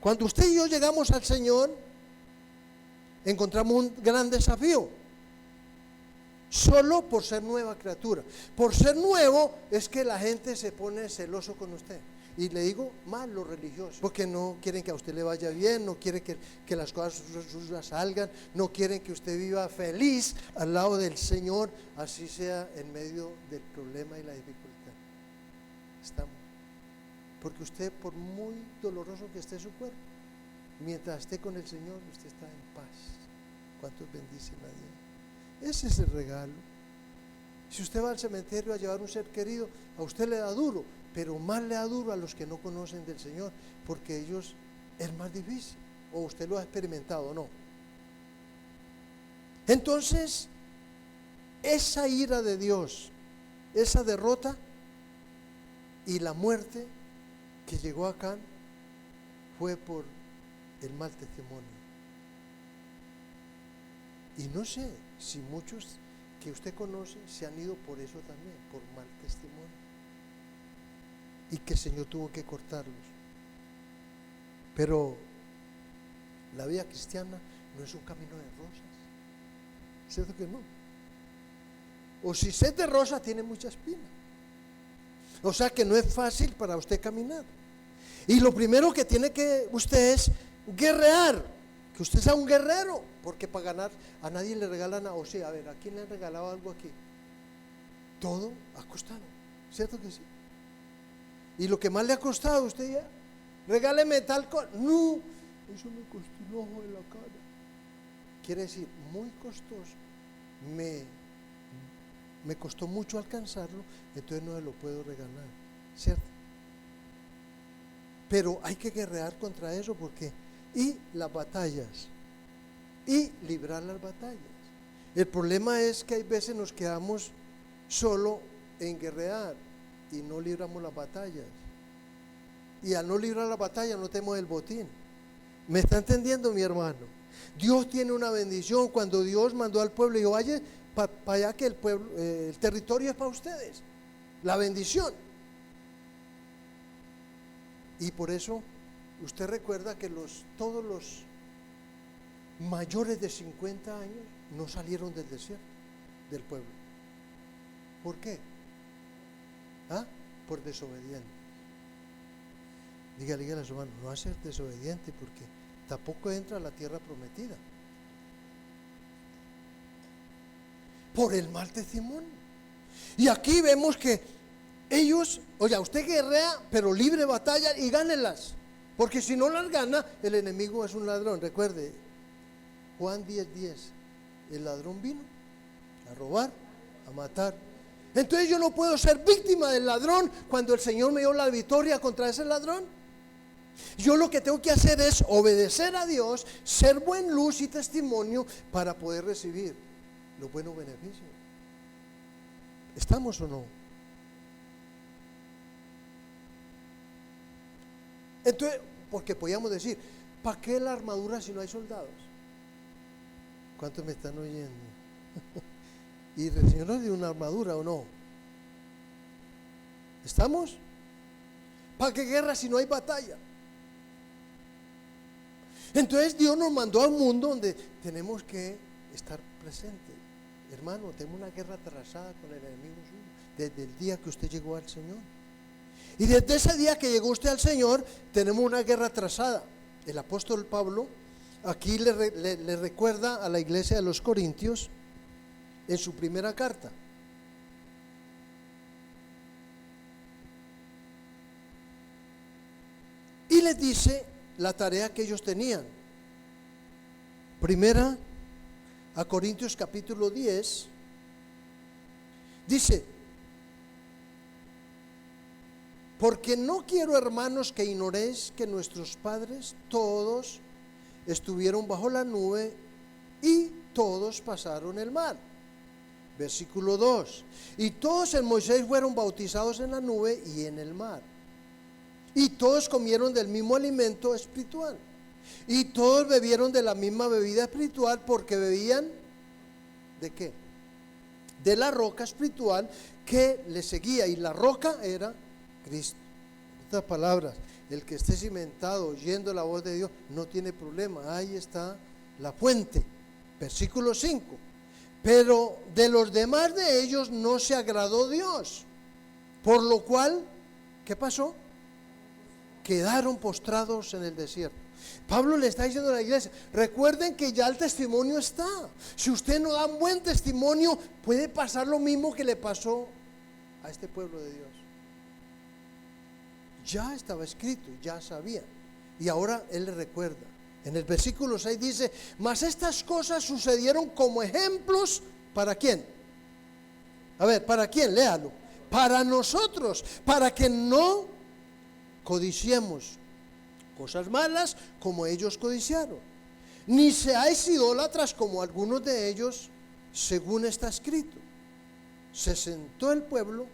cuando usted y yo llegamos al Señor, encontramos un gran desafío, solo por ser nueva criatura. Por ser nuevo es que la gente se pone celoso con usted. Y le digo más los religiosos, porque no quieren que a usted le vaya bien, no quieren que las cosas suyas salgan, no quieren que usted viva feliz al lado del Señor, así sea en medio del problema y la dificultad. Estamos. Porque usted, por muy doloroso que esté su cuerpo, mientras esté con el Señor, usted está en paz. ¿Cuántos bendicen a Dios? Ese es el regalo. Si usted va al cementerio a llevar un ser querido, a usted le da duro, pero más le da duro a los que no conocen del Señor, porque ellos es más difícil. O usted lo ha experimentado o no. Entonces, esa ira de Dios, esa derrota y la muerte que llegó acá fue por el mal testimonio. Y no sé si muchos que usted conoce se han ido por eso también, por mal testimonio, y que el Señor tuvo que cortarlos. Pero la vida cristiana no es un camino de rosas, ¿cierto que no? O si es de rosas, tiene mucha espina. O sea que no es fácil para usted caminar. Y lo primero que tiene que usted es guerrear, que usted sea un guerrero, porque para ganar a nadie le regalan nada. O sea, a ver, ¿a quién le han regalado algo aquí? Todo ha costado, ¿cierto que sí? Y lo que más le ha costado a usted ya, regáleme tal cosa. No, eso me costó un ojo de la cara. Quiere decir, muy costoso. Me costó mucho alcanzarlo, entonces no se lo puedo regalar, ¿cierto? Pero hay que guerrear contra eso, porque y las batallas, y librar las batallas. El problema es que hay veces nos quedamos solo en guerrear y no libramos las batallas. Y al no librar la batalla no tenemos el botín. ¿Me está entendiendo, mi hermano? Dios tiene una bendición. Cuando Dios mandó al pueblo y dijo, vaya para allá, que el pueblo, el territorio es para ustedes, la bendición. Y por eso usted recuerda que todos los mayores de 50 años no salieron del desierto, del pueblo. ¿Por qué? Por desobediente. Dígale a su hermano, no va a ser desobediente, porque tampoco entra a la tierra prometida. Por el mal testimonio. Y aquí vemos que ellos, oye, usted guerrea, pero libre batalla y gánelas, porque si no las gana, el enemigo es un ladrón. Recuerde Juan 10:10, el ladrón vino a robar, a matar. Entonces yo no puedo ser víctima del ladrón cuando el Señor me dio la victoria contra ese ladrón. Yo lo que tengo que hacer es obedecer a Dios, ser buen luz y testimonio para poder recibir los buenos beneficios. ¿Estamos o no? Entonces, porque podíamos decir, ¿para qué la armadura si no hay soldados? ¿Cuántos me están oyendo? Y el Señor nos dio una armadura, ¿o no? ¿Estamos? ¿Para qué guerra si no hay batalla? Entonces Dios nos mandó a un mundo donde tenemos que estar presentes. Hermano, tenemos una guerra trazada con el enemigo suyo. desde el día que usted llegó al Señor. Y desde ese día que llegó usted al Señor, tenemos una guerra trazada. El apóstol Pablo aquí le recuerda a la iglesia de los Corintios en su primera carta. Y les dice la tarea que ellos tenían. Primera a Corintios capítulo 10, dice: porque no quiero, hermanos, que ignoréis que nuestros padres todos estuvieron bajo la nube y todos pasaron el mar. Versículo 2: y todos en Moisés fueron bautizados en la nube y en el mar. Y todos comieron del mismo alimento espiritual. Y todos bebieron de la misma bebida espiritual, porque bebían ¿de qué? De la roca espiritual que les seguía. Y la roca era Cristo. En otras palabras, el que esté cimentado oyendo la voz de Dios no tiene problema. Ahí está la fuente. Versículo 5: pero de los demás de ellos no se agradó Dios, por lo cual, ¿qué pasó? Quedaron postrados en el desierto. Pablo le está diciendo a la iglesia: recuerden que ya el testimonio está. Si usted no da un buen testimonio, puede pasar lo mismo que le pasó a este pueblo de Dios. Ya estaba escrito, ya sabía. Y ahora él le recuerda. En el versículo 6 dice: mas estas cosas sucedieron como ejemplos, ¿para quién? A ver, ¿para quién? Léalo. Para nosotros, para que no codiciemos cosas malas como ellos codiciaron, ni seáis idólatras como algunos de ellos, según está escrito: se sentó el pueblo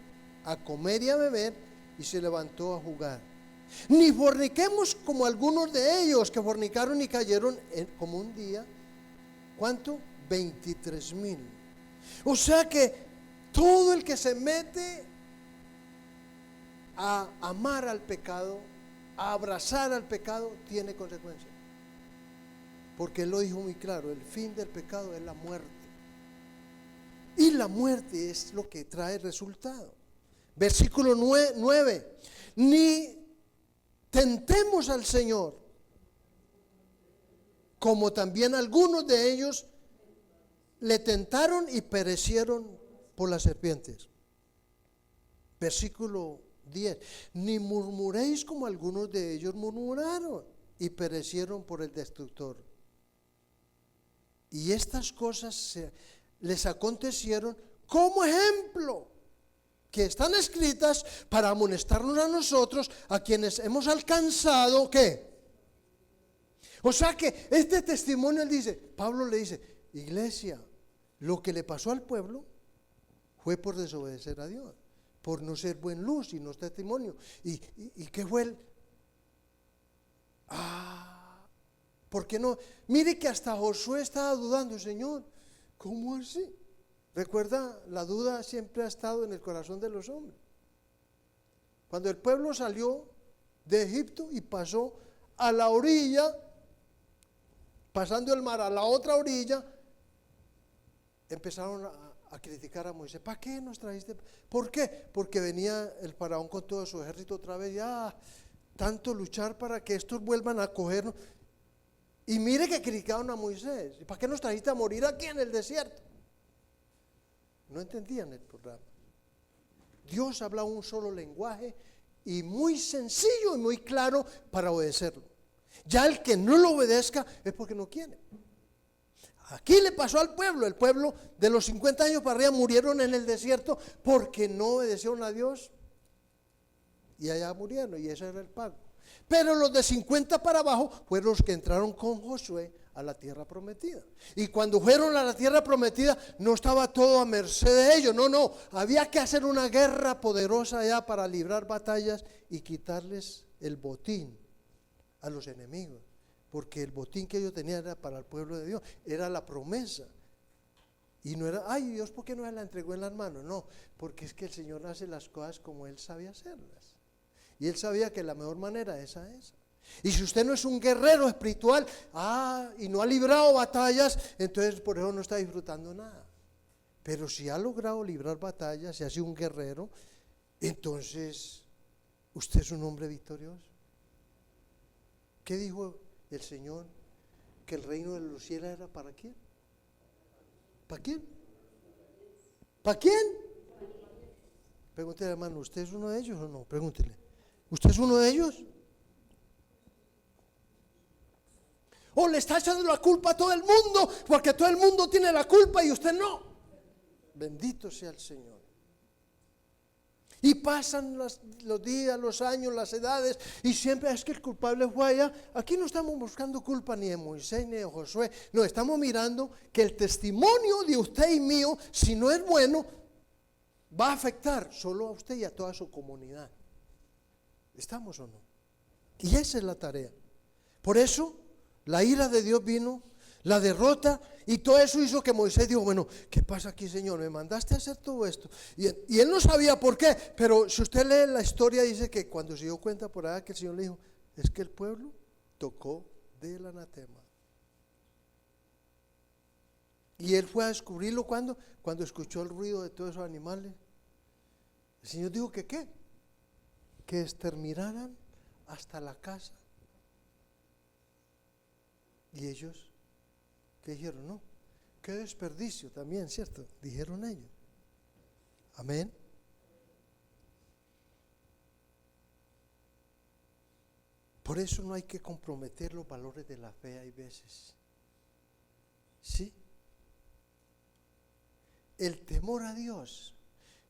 a comer y a beber y se levantó a jugar. Ni forniquemos como algunos de ellos, que fornicaron y cayeron como un día. ¿Cuánto? 23,000. O sea que todo el que se mete a amar al pecado, a abrazar al pecado, tiene consecuencias. Porque él lo dijo muy claro: el fin del pecado es la muerte. Y la muerte es lo que trae resultado. Versículo 9: ni tentemos al Señor, como también algunos de ellos le tentaron y perecieron por las serpientes. Versículo 10: ni murmuréis como algunos de ellos murmuraron y perecieron por el destructor. Y estas cosas les acontecieron como ejemplo, que están escritas para amonestarnos a nosotros, a quienes hemos alcanzado, ¿qué? O sea que este testimonio, él dice, Pablo le dice: iglesia, lo que le pasó al pueblo fue por desobedecer a Dios, por no ser buen luz y no testimonio. ¿Y qué fue él? ¿Por qué no? Mire que hasta Josué estaba dudando: Señor, ¿cómo así? Recuerda, la duda siempre ha estado en el corazón de los hombres. Cuando el pueblo salió de Egipto y pasó a la orilla, pasando el mar a la otra orilla, empezaron a criticar a Moisés: ¿para qué nos trajiste? ¿Por qué? Porque venía el faraón con todo su ejército otra vez, ya tanto luchar para que estos vuelvan a cogernos. Y mire que criticaron a Moisés: ¿para qué nos trajiste a morir aquí en el desierto? No entendían el programa. Dios habla un solo lenguaje y muy sencillo y muy claro para obedecerlo. Ya el que no lo obedezca es porque no quiere. Aquí le pasó al pueblo. El pueblo de los 50 años para arriba murieron en el desierto porque no obedecieron a Dios, y allá murieron, y ese era el pago. Pero los de 50 para abajo fueron los que entraron con Josué a la tierra prometida. Y cuando fueron a la tierra prometida, no estaba todo a merced de ellos, no, había que hacer una guerra poderosa allá para librar batallas y quitarles el botín a los enemigos, porque el botín que ellos tenían era para el pueblo de Dios, era la promesa. Y no era: ay, Dios, ¿por qué no se la entregó en las manos? No, porque es que el Señor hace las cosas como Él sabe hacerlas. Y Él sabía que la mejor manera es esa. Y si usted no es un guerrero espiritual, y no ha librado batallas, entonces por eso no está disfrutando nada. Pero si ha logrado librar batallas, si ha sido un guerrero, entonces usted es un hombre victorioso. ¿Qué dijo el Señor? Que el reino de los cielos era ¿para quién? ¿Para quién? ¿Para quién? Pregúntele, hermano, ¿usted es uno de ellos o no? Pregúntele. ¿Usted es uno de ellos? ¿O le está echando la culpa a todo el mundo porque todo el mundo tiene la culpa y usted no? Bendito sea el Señor. Y pasan los días, los años, las edades, y siempre es que el culpable fue allá. Aquí no estamos buscando culpa ni de Moisés ni de Josué. No, estamos mirando que el testimonio de usted y mío, si no es bueno, va a afectar solo a usted y a toda su comunidad. ¿Estamos o no? Y esa es la tarea. Por eso, la ira de Dios vino, la derrota, y todo eso hizo que Moisés dijo, bueno, ¿qué pasa aquí, Señor? Me mandaste a hacer todo esto. Y él no sabía por qué, pero si usted lee la historia, dice que cuando se dio cuenta por allá que el Señor le dijo, es que el pueblo tocó del anatema. Y él fue a descubrirlo cuando escuchó el ruido de todos esos animales. El Señor dijo que ¿qué? Que exterminaran hasta la casa. Y ellos, ¿qué dijeron? No, qué desperdicio también, ¿cierto? Dijeron ellos. Amén. Por eso no hay que comprometer los valores de la fe, hay veces. ¿Sí? El temor a Dios,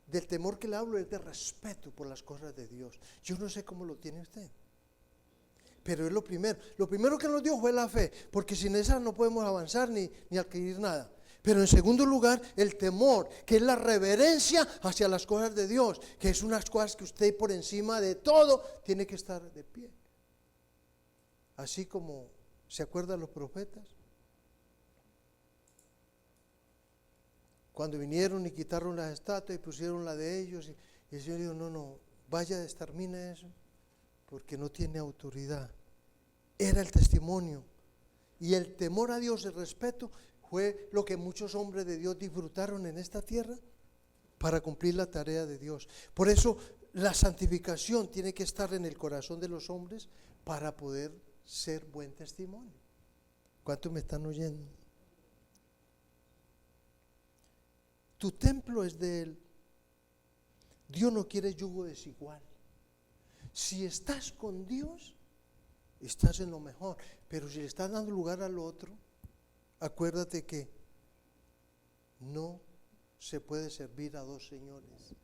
del temor que le hablo es de respeto por las cosas de Dios. Yo no sé cómo lo tiene usted, pero es lo primero. Lo primero que nos dio fue la fe, porque sin esa no podemos avanzar ni adquirir nada. Pero en segundo lugar, el temor, que es la reverencia hacia las cosas de Dios, que es unas cosas que usted por encima de todo tiene que estar de pie. Así como, ¿se acuerdan los profetas? Cuando vinieron y quitaron las estatuas y pusieron la de ellos, y el Señor dijo, no, vaya, extermine eso, porque no tiene autoridad. Era el testimonio. Y el temor a Dios, el respeto, fue lo que muchos hombres de Dios disfrutaron en esta tierra para cumplir la tarea de Dios. Por eso la santificación tiene que estar en el corazón de los hombres para poder ser buen testimonio. ¿Cuántos me están oyendo? Tu templo es de Él. Dios no quiere yugo desigual. Si estás con Dios, estás en lo mejor. Pero si le estás dando lugar al otro, acuérdate que no se puede servir a dos señores.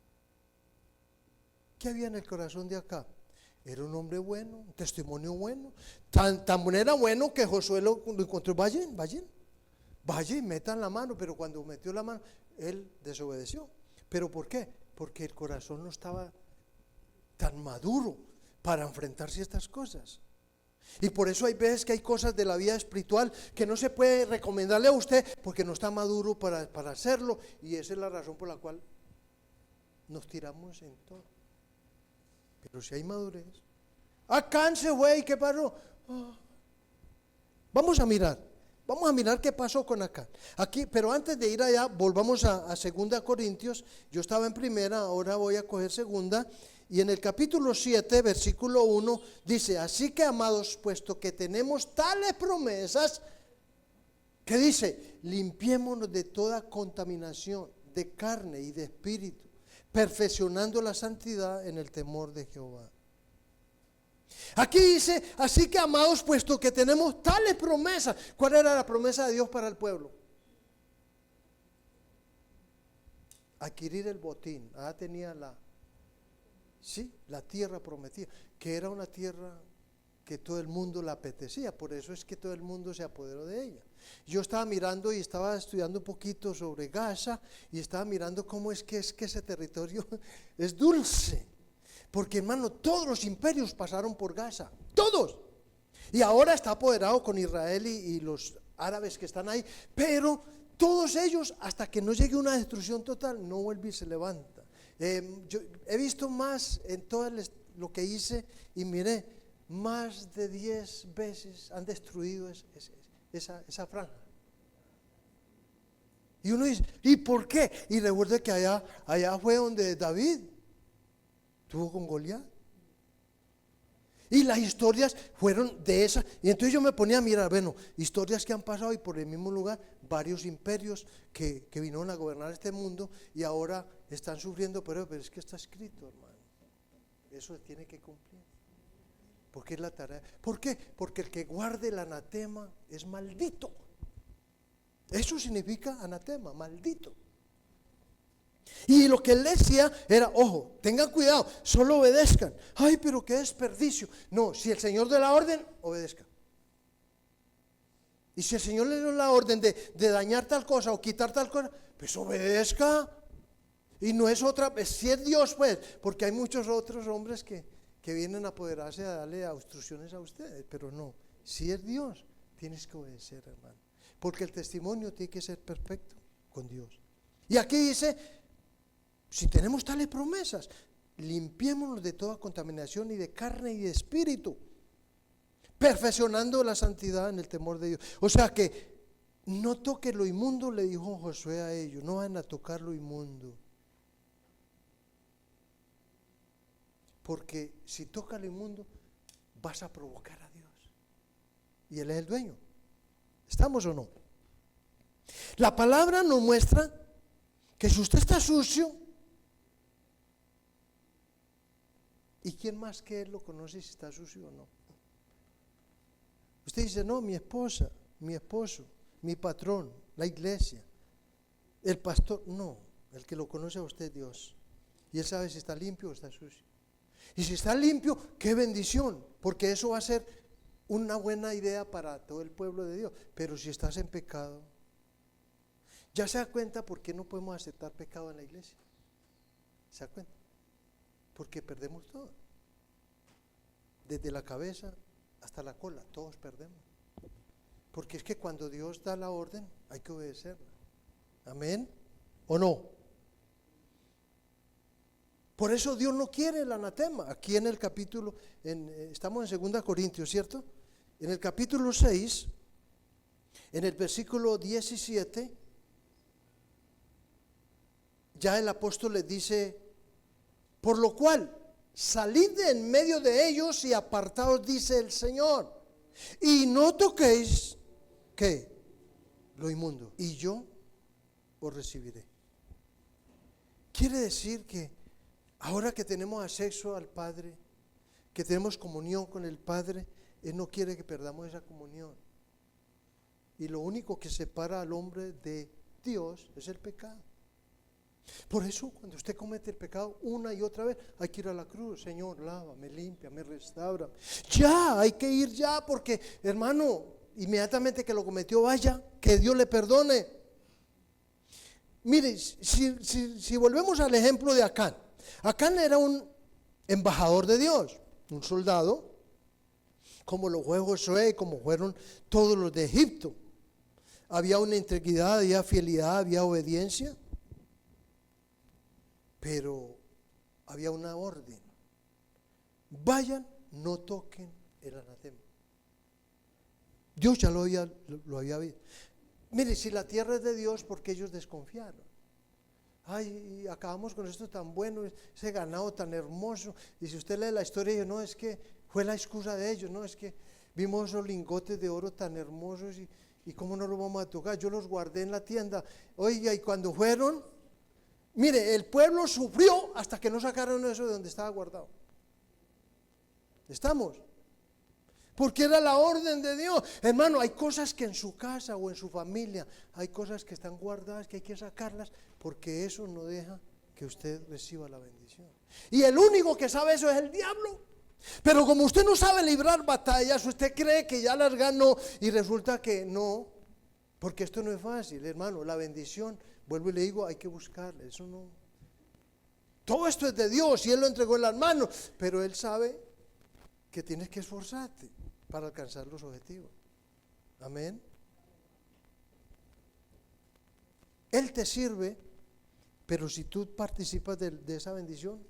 ¿Qué había en el corazón de acá? Era un hombre bueno, un testimonio bueno. Tan era bueno que Josué lo encontró. Vaya y metan la mano. Pero cuando metió la mano, él desobedeció. ¿Pero por qué? Porque el corazón no estaba tan maduro para enfrentarse a estas cosas. Y por eso hay veces que hay cosas de la vida espiritual que no se puede recomendarle a usted porque no está maduro para hacerlo, y esa es la razón por la cual nos tiramos en todo. Pero si hay madurez, Acán se fue y ¿qué pasó? Vamos a mirar qué pasó con Acán. Aquí, pero antes de ir allá, volvamos a 2 Corintios. Yo estaba en primera, ahora voy a coger segunda. Y en el capítulo 7, versículo 1, dice, así que amados, puesto que tenemos tales promesas, que dice, limpiémonos de toda contaminación de carne y de espíritu, perfeccionando la santidad en el temor de Jehová. Aquí dice, así que amados, puesto que tenemos tales promesas. ¿Cuál era la promesa de Dios para el pueblo? Adquirir el botín. Tenía la tierra prometida, que era una tierra que todo el mundo la apetecía, por eso es que todo el mundo se apoderó de ella. Yo estaba mirando y estaba estudiando un poquito sobre Gaza, y estaba mirando cómo es que ese territorio es dulce, porque hermano, todos los imperios pasaron por Gaza, todos, y ahora está apoderado con Israel y los árabes que están ahí, pero todos ellos, hasta que no llegue una destrucción total, no vuelve y se levanta. Yo he visto más en todo lo que hice, y miré, más de 10 veces han destruido esa franja. Y uno dice, ¿y por qué? Y recuerda que allá fue donde David tuvo con Goliat. Y las historias fueron de esas. Y entonces yo me ponía a mirar, bueno, historias que han pasado y por el mismo lugar, varios imperios que vinieron a gobernar este mundo y ahora están sufriendo, pero es que está escrito, hermano. Eso tiene que cumplir. Porque es la tarea. ¿Por qué? Porque el que guarde el anatema es maldito. Eso significa anatema, maldito. Y lo que él decía era, ojo, tengan cuidado, solo obedezcan. Ay, pero qué desperdicio. No, si el Señor da la orden, obedezca. Y si el Señor le dio la orden de dañar tal cosa o quitar tal cosa, pues obedezca. Y no es otra, si es Dios pues, porque hay muchos otros hombres que vienen a apoderarse a darle instrucciones a ustedes, pero no, si es Dios, tienes que obedecer, hermano. Porque el testimonio tiene que ser perfecto con Dios. Y aquí dice, si tenemos tales promesas, limpiémonos de toda contaminación y de carne y de espíritu, perfeccionando la santidad en el temor de Dios. O sea que no toque lo inmundo, le dijo Josué a ellos, no van a tocar lo inmundo. Porque si toca lo inmundo, vas a provocar a Dios. Y Él es el dueño. ¿Estamos o no? La palabra nos muestra que si usted está sucio, ¿y quién más que Él lo conoce si está sucio o no? Usted dice, no, mi esposa, mi esposo, mi patrón, la iglesia, el pastor. No, el que lo conoce a usted es Dios. Y Él sabe si está limpio o está sucio. Y si está limpio, qué bendición, porque eso va a ser una buena idea para todo el pueblo de Dios. Pero si estás en pecado, ya se da cuenta por qué no podemos aceptar pecado en la iglesia. ¿Se da cuenta? Porque perdemos todo. Desde la cabeza hasta la cola, todos perdemos. Porque es que cuando Dios da la orden, hay que obedecerla. ¿Amén? ¿O no? Por eso Dios no quiere el anatema. Aquí en el capítulo, estamos en 2 Corintios, ¿cierto? En el capítulo 6, en el versículo 17, ya el apóstol les dice, por lo cual, salid de en medio de ellos y apartaos, dice el Señor, y no toquéis, ¿qué? Lo inmundo, y yo os recibiré. Quiere decir que ahora que tenemos acceso al Padre, que tenemos comunión con el Padre, Él no quiere que perdamos esa comunión. Y lo único que separa al hombre de Dios es el pecado. Por eso cuando usted comete el pecado una y otra vez, hay que ir a la cruz. Señor, lávame, límpiame, restaura. Ya, hay que ir ya porque, hermano, inmediatamente que lo cometió, vaya, que Dios le perdone. Mire, si volvemos al ejemplo de Acán. Acán era un embajador de Dios, un soldado, como lo fue Josué, como fueron todos los de Egipto. Había una integridad, había fidelidad, había obediencia, pero había una orden. Vayan, no toquen el anatema. Dios ya lo había visto. Mire, si la tierra es de Dios, ¿por qué ellos desconfiaron? Ay, acabamos con esto tan bueno, ese ganado tan hermoso. Y si usted lee la historia, dice, no, es que fue la excusa de ellos, no, es que vimos esos lingotes de oro tan hermosos y cómo no los vamos a tocar. Yo los guardé en la tienda. Oiga, y cuando fueron, mire, el pueblo sufrió hasta que no sacaron eso de donde estaba guardado. ¿Estamos? Porque era la orden de Dios. Hermano, hay cosas que en su casa o en su familia, hay cosas que están guardadas, que hay que sacarlas, porque eso no deja que usted reciba la bendición. Y el único que sabe eso es el diablo. Pero como usted no sabe librar batallas, usted cree que ya las ganó y resulta que no, porque esto no es fácil, hermano. La bendición, vuelvo y le digo, hay que buscarla, eso no. Todo esto es de Dios y Él lo entregó en las manos, pero Él sabe que tienes que esforzarte para alcanzar los objetivos. Amén. Él te sirve, pero si tú participas de esa bendición,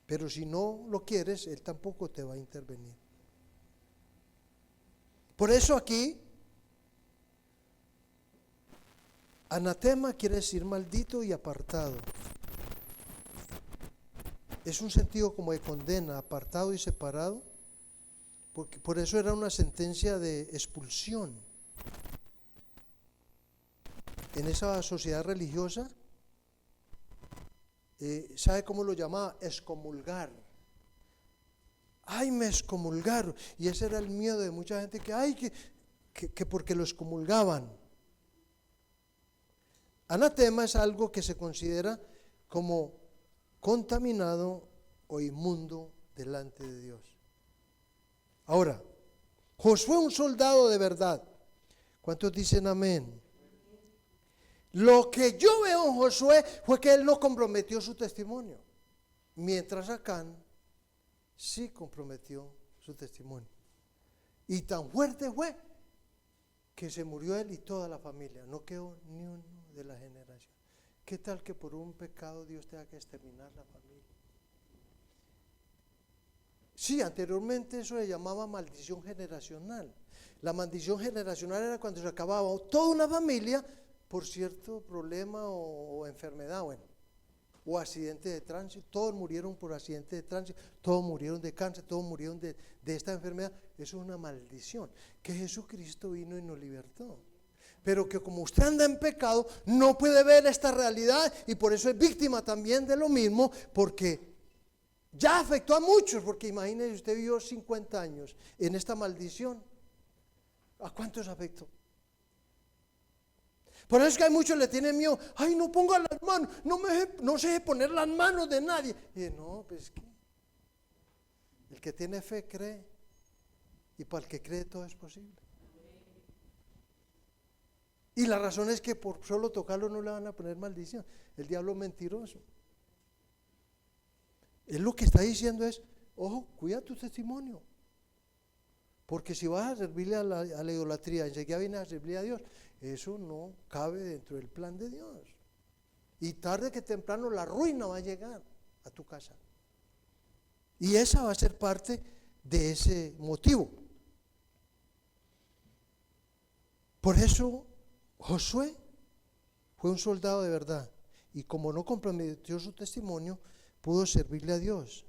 pero si no lo quieres, Él tampoco te va a intervenir. Por eso aquí Anatema quiere decir maldito y apartado. Es un sentido como de condena, apartado y separado, porque por eso era una sentencia de expulsión. En esa sociedad religiosa, ¿sabe cómo lo llamaba? Excomulgar. Ay, me excomulgaron. Y ese era el miedo de mucha gente, que porque lo excomulgaban. Anatema es algo que se considera como contaminado o inmundo delante de Dios. Ahora, Josué, un soldado de verdad. ¿Cuántos dicen amén? Lo que yo veo en Josué fue que él no comprometió su testimonio, mientras Acán sí comprometió su testimonio. Y tan fuerte fue que se murió él y toda la familia, no quedó ni uno de la generación. ¿Qué tal que por un pecado Dios tenga que exterminar la familia? Sí, anteriormente eso se llamaba maldición generacional. La maldición generacional era cuando se acababa toda una familia por cierto problema o enfermedad, o accidente de tránsito. Todos murieron por accidente de tránsito, todos murieron de cáncer, todos murieron de esta enfermedad. Eso es una maldición, que Jesucristo vino y nos libertó. Pero que como usted anda en pecado, no puede ver esta realidad y por eso es víctima también de lo mismo, porque ya afectó a muchos, porque imagínese, usted vivió 50 años en esta maldición. ¿A cuántos afectó? Por eso es que hay muchos le tienen miedo. Ay, no ponga las manos, no se deje poner las manos de nadie. Y no, pues que el que tiene fe cree, y para el que cree todo es posible. Y la razón es que por solo tocarlo no le van a poner maldición. El diablo es mentiroso. Él lo que está diciendo es, ojo, cuida tu testimonio. Porque si vas a servirle a la idolatría, enseguida vienes a servirle a Dios, eso no cabe dentro del plan de Dios. Y tarde que temprano la ruina va a llegar a tu casa. Y esa va a ser parte de ese motivo. Por eso Josué fue un soldado de verdad. Y como no comprometió su testimonio, pudo servirle a Dios.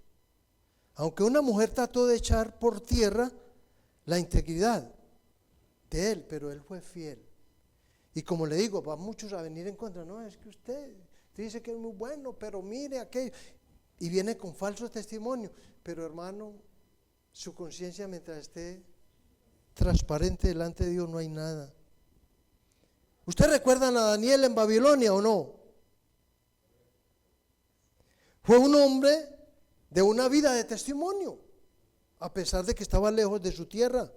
Aunque una mujer trató de echar por tierra la integridad de él, pero él fue fiel. Y como le digo, va muchos a venir en contra. No, es que usted dice que es muy bueno, pero mire aquello. Y viene con falso testimonio. Pero hermano, su conciencia mientras esté transparente delante de Dios no hay nada. ¿Usted recuerdan a Daniel en Babilonia o no? Fue un hombre de una vida de testimonio, a pesar de que estaba lejos de su tierra.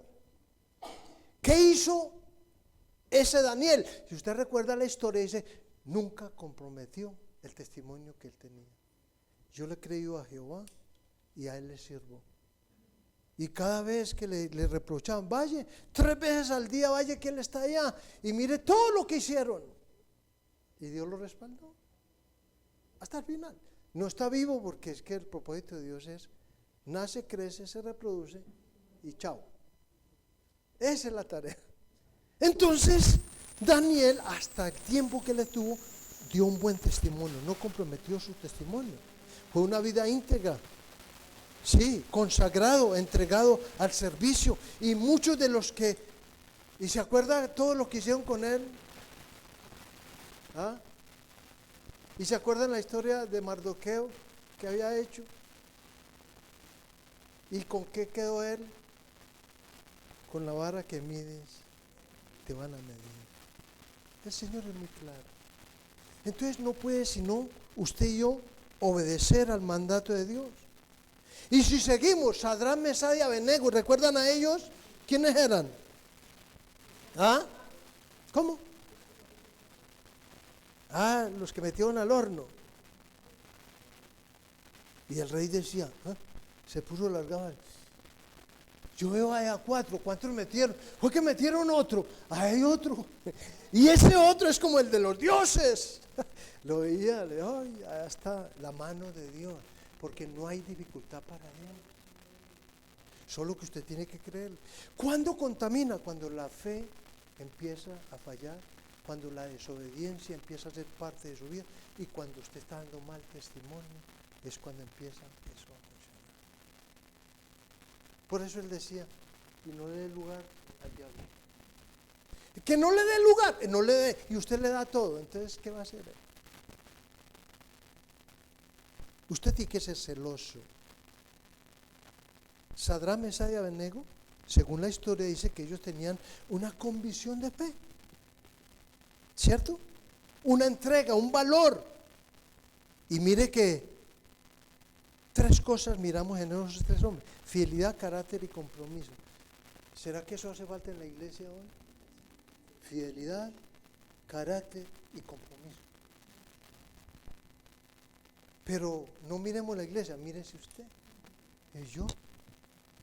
¿Qué hizo ese Daniel? Si usted recuerda la historia, dice, nunca comprometió el testimonio que él tenía. Yo le he creído a Jehová y a él le sirvo. Y cada vez que le reprochaban, vaya, 3 veces al día, vaya que él está allá, y mire todo lo que hicieron. Y Dios lo respaldó hasta el final. No está vivo porque es que el propósito de Dios es, nace, crece, se reproduce y chao. Esa es la tarea. Entonces, Daniel, hasta el tiempo que le tuvo, dio un buen testimonio, no comprometió su testimonio. Fue una vida íntegra, sí, consagrado, entregado al servicio. Y muchos de los que, ¿y se acuerda todo lo que hicieron con él? ¿Ah? ¿Y se acuerdan la historia de Mardoqueo que había hecho? ¿Y con qué quedó él? Con la vara que mides, te van a medir. El Señor es muy claro. Entonces no puede sino usted y yo obedecer al mandato de Dios. Y si seguimos, Sadrán, Mesad y Abednego, ¿recuerdan a ellos? ¿Quiénes eran? ¿Ah? ¿Cómo? Ah, los que metieron al horno. Y el rey decía, ¿ah? Se puso las gafas. Yo veo ahí a 4, ¿cuántos metieron? Fue que metieron otro, hay otro. Y ese otro es como el de los dioses. Lo veía, ay, ahí está la mano de Dios, porque no hay dificultad para él. Solo que usted tiene que creer. ¿Cuándo contamina? Cuando la fe empieza a fallar cuando la desobediencia empieza a ser parte de su vida y cuando usted está dando mal testimonio, es cuando empieza eso a funcionar. Por eso él decía, y no le dé lugar al diablo. Que no le dé lugar, no le dé, y usted le da todo, entonces ¿qué va a hacer él? Usted tiene que ser celoso. Sadrach, Mesach y Abednego, según la historia, dice que ellos tenían una convicción de fe, ¿cierto? Una entrega, un valor. Y mire que 3 cosas miramos en esos 3 hombres: fidelidad, carácter y compromiso. ¿Será que eso hace falta en la iglesia hoy? Fidelidad, carácter y compromiso. Pero no miremos la iglesia, mírese usted. Y yo,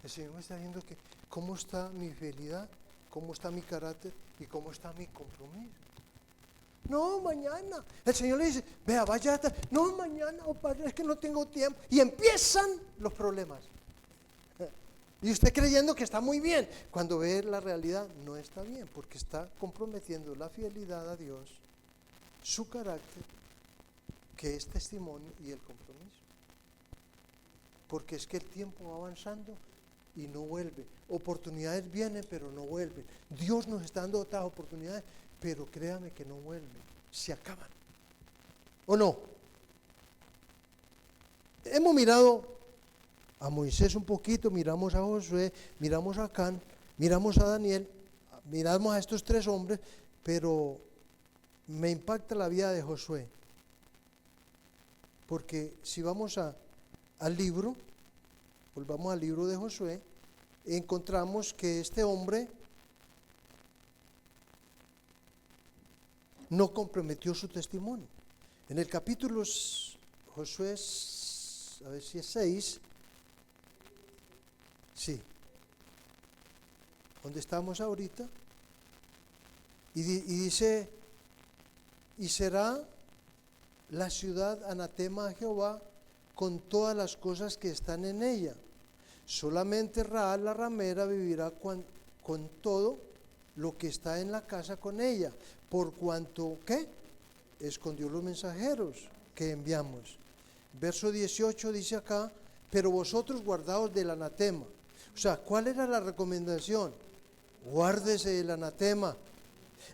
el Señor me está diciendo que cómo está mi fidelidad, cómo está mi carácter y cómo está mi compromiso. No, mañana. El Señor le dice, vea, vaya hasta, no, mañana, oh Padre, es que no tengo tiempo. Y empiezan los problemas. Y usted creyendo que está muy bien, cuando ve la realidad no está bien, porque está comprometiendo la fidelidad a Dios, su carácter, que es testimonio, y el compromiso. Porque es que el tiempo va avanzando y no vuelve. Oportunidades vienen, pero no vuelven. Dios nos está dando otras oportunidades, pero créame que no vuelven, se acaban. ¿O no? Hemos mirado a Moisés un poquito, miramos a Josué, miramos a Acán, miramos a Daniel, miramos a estos 3 hombres, pero me impacta la vida de Josué. Porque si vamos al libro, volvamos al libro de Josué, encontramos que este hombre no comprometió su testimonio. En el capítulo Josué, a ver si es 6, sí, donde estamos ahorita, y dice, y será la ciudad anatema a Jehová con todas las cosas que están en ella. Solamente Rahab la ramera vivirá con todo lo que está en la casa con ella, por cuanto, ¿qué? Escondió los mensajeros que enviamos. Verso 18 dice acá, pero vosotros guardaos del anatema. O sea, ¿cuál era la recomendación? Guárdese del anatema.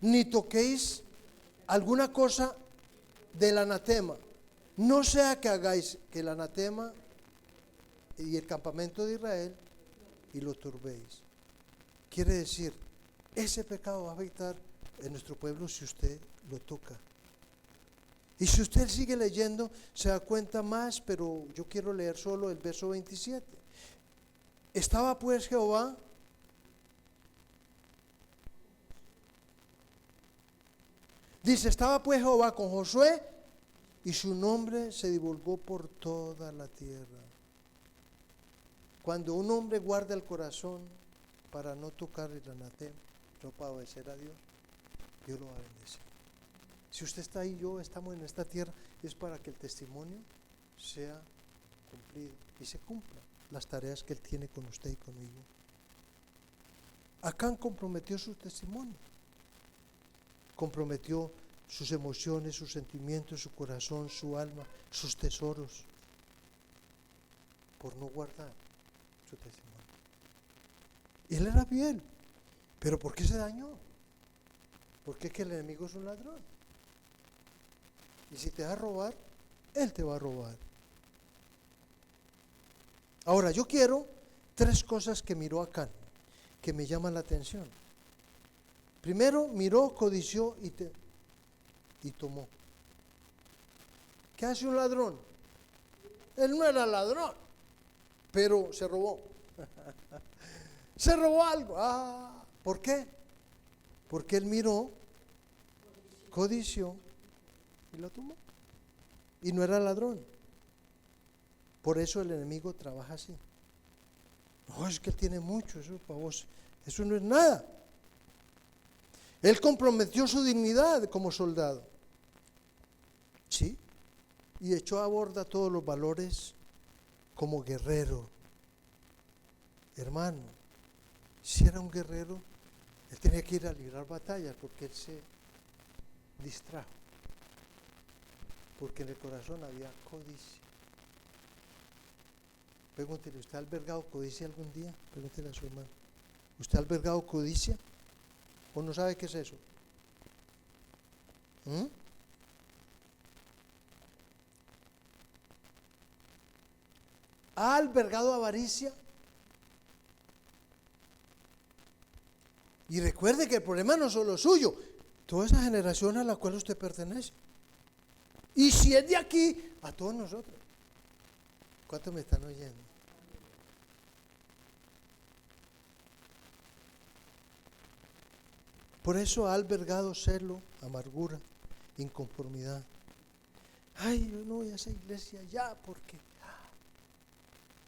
Ni toquéis alguna cosa del anatema. No sea que hagáis que el anatema y el campamento de Israel y lo turbéis. Quiere decir, ese pecado va a afectar en nuestro pueblo si usted lo toca. Y si usted sigue leyendo, se da cuenta más, pero yo quiero leer solo el verso 27. Estaba pues Jehová estaba pues Jehová con Josué y su nombre se divulgó por toda la tierra. Cuando un hombre guarda el corazón para no tocar el anatema, no para obedecer a Dios, Dios lo va a bendecir. Si usted está ahí, yo estamos en esta tierra, es para que el testimonio sea cumplido y se cumplan las tareas que Él tiene con usted y conmigo. Acán comprometió su testimonio, comprometió sus emociones, sus sentimientos, su corazón, su alma, sus tesoros, por no guardar su testimonio. Él era fiel, pero ¿por qué se dañó? Porque es que el enemigo es un ladrón. Y si te va a robar, él te va a robar. Ahora, yo quiero 3 cosas que miró Acán, que me llaman la atención. Primero, miró, codició y tomó. ¿Qué hace un ladrón? Él no era ladrón, pero se robó. Se robó algo. ¿Por qué? Porque él miró, codició y lo tomó. Y no era ladrón. Por eso el enemigo trabaja así. No, es que él tiene mucho, eso para vos, eso no es nada. Él comprometió su dignidad como soldado. Sí. Y echó a borda todos los valores como guerrero. Hermano, si era un guerrero, él tenía que ir a librar batallas porque él se distrajo, porque en el corazón había codicia. Pregúntele, ¿usted ha albergado codicia algún día? Pregúntele a su hermano. ¿Usted ha albergado codicia? ¿O no sabe qué es eso? ¿Ha albergado avaricia? Y recuerde que el problema no es solo suyo, toda esa generación a la cual usted pertenece. Y si es de aquí, a todos nosotros. ¿Cuántos me están oyendo? Por eso ha albergado celo, amargura, inconformidad. Ay, yo no voy a esa iglesia ya porque...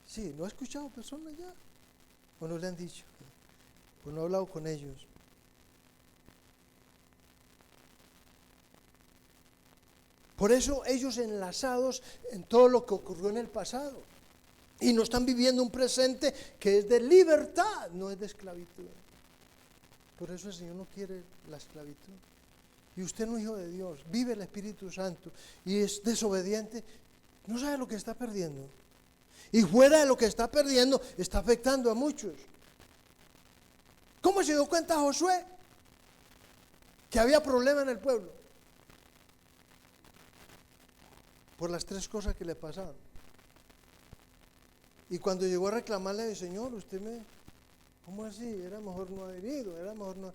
Sí, ¿no ha escuchado personas ya? ¿O no le han dicho? ¿O no ha hablado con ellos? Por eso ellos enlazados en todo lo que ocurrió en el pasado. Y no están viviendo un presente que es de libertad, no es de esclavitud. Por eso el Señor no quiere la esclavitud. Y usted no es hijo de Dios, vive el Espíritu Santo y es desobediente, no sabe lo que está perdiendo. Y fuera de lo que está perdiendo, está afectando a muchos. ¿Cómo se dio cuenta Josué? Que había problema en el pueblo. Por las tres cosas que le pasaron. Y cuando llegó a reclamarle al Señor, ¿cómo así? Era mejor no haber ido, era mejor no.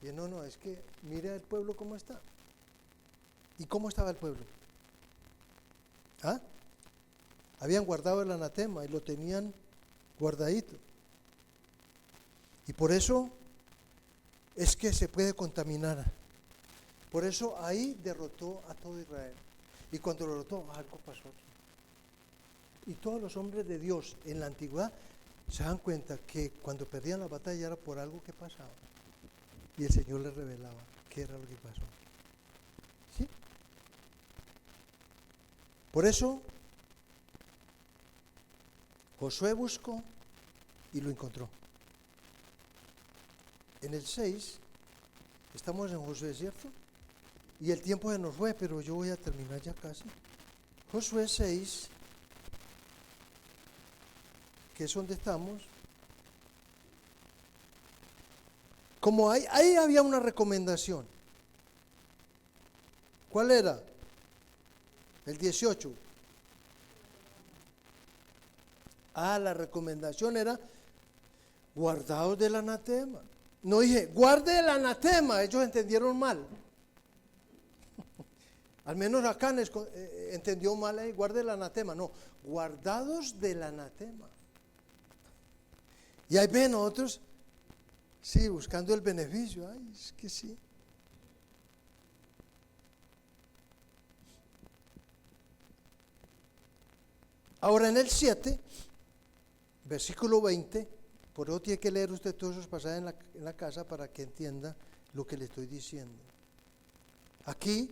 Y no, es que mire al pueblo cómo está. ¿Y cómo estaba el pueblo? Habían guardado el anatema y lo tenían guardadito. Y por eso es que se puede contaminar. Por eso ahí derrotó a todo Israel. Y cuando lo derrotó, algo pasó aquí. Y todos los hombres de Dios en la antigüedad se dan cuenta que cuando perdían la batalla era por algo que pasaba. Y el Señor les revelaba qué era lo que pasó. ¿Sí? Por eso Josué buscó y lo encontró. En el 6, estamos en Josué, ¿cierto? Y el tiempo se nos fue, pero yo voy a terminar ya casi. Josué 6, que es donde estamos. Como ahí había una recomendación. ¿Cuál era? El 18. La recomendación era guardaos del anatema. No dije, guarde el anatema, ellos entendieron mal. Al menos acá entendió mal ahí, guarde el anatema. No, guardados del anatema. Y ahí ven otros, sí, buscando el beneficio. Ay, es que sí. Ahora en el 7, versículo 20, por eso tiene que leer usted todos esos pasajes en la casa para que entienda lo que le estoy diciendo. Aquí,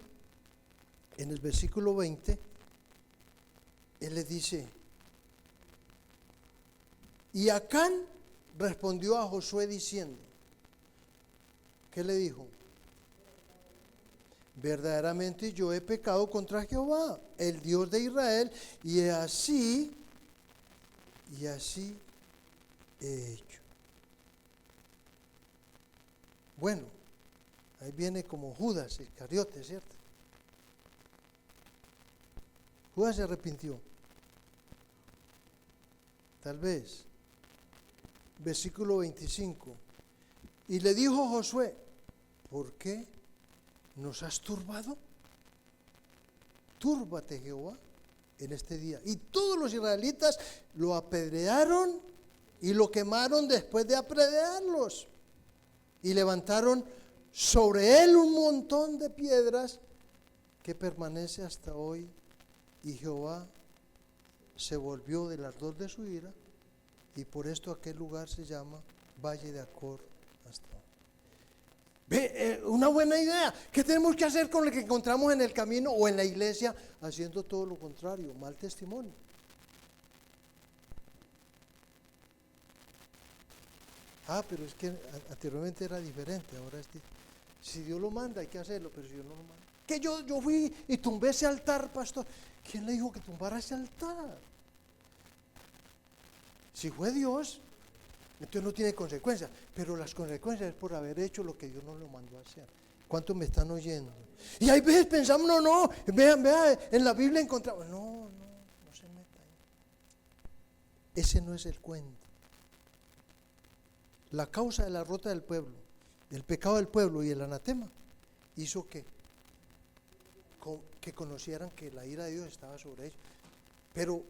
en el versículo 20, él le dice, y Acán respondió a Josué diciendo, ¿qué le dijo? Verdaderamente yo he pecado contra Jehová, el Dios de Israel, y así he hecho. Bueno, ahí viene como Judas Iscariote, ¿cierto? Judas se arrepintió. Tal vez. Versículo 25. Y le dijo Josué, ¿por qué nos has turbado? Túrbate, Jehová, en este día. Y todos los israelitas lo apedrearon y lo quemaron después de apedrearlos. Y levantaron sobre él un montón de piedras que permanece hasta hoy. Y Jehová se volvió del ardor de su ira, y por esto aquel lugar se llama Valle de Acor hasta hoy. Ve, una buena idea. ¿Qué tenemos que hacer con lo que encontramos en el camino o en la iglesia? Haciendo todo lo contrario, mal testimonio. Pero es que anteriormente era diferente, ahora Si Dios lo manda, hay que hacerlo, pero si Dios no lo manda. Que yo fui y tumbé ese altar, pastor. ¿Quién le dijo que tumbara ese altar? Si fue Dios, entonces no tiene consecuencias, pero las consecuencias es por haber hecho lo que Dios no lo mandó a hacer. ¿Cuántos me están oyendo? Y hay veces pensamos, no, vean, en la Biblia encontramos, no se meta ahí. Ese no es el cuento. La causa de la derrota del pueblo, el pecado del pueblo y el anatema, hizo que conocieran que la ira de Dios estaba sobre ellos. Pero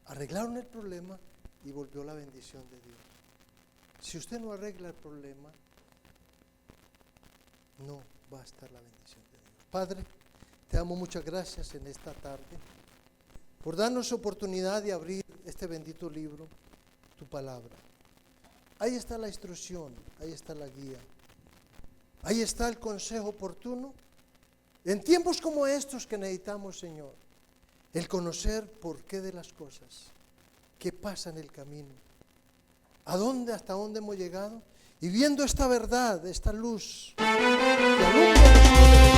arreglaron el problema y volvió la bendición de Dios. Si usted no arregla el problema, no va a estar la bendición de Dios. Padre, te damos muchas gracias en esta tarde por darnos oportunidad de abrir este bendito libro, tu palabra. Ahí está la instrucción, ahí está la guía, ahí está el consejo oportuno. En tiempos como estos que necesitamos, Señor, el conocer por qué de las cosas, qué pasa en el camino, hasta dónde hemos llegado, y viendo esta verdad, esta luz que alumbra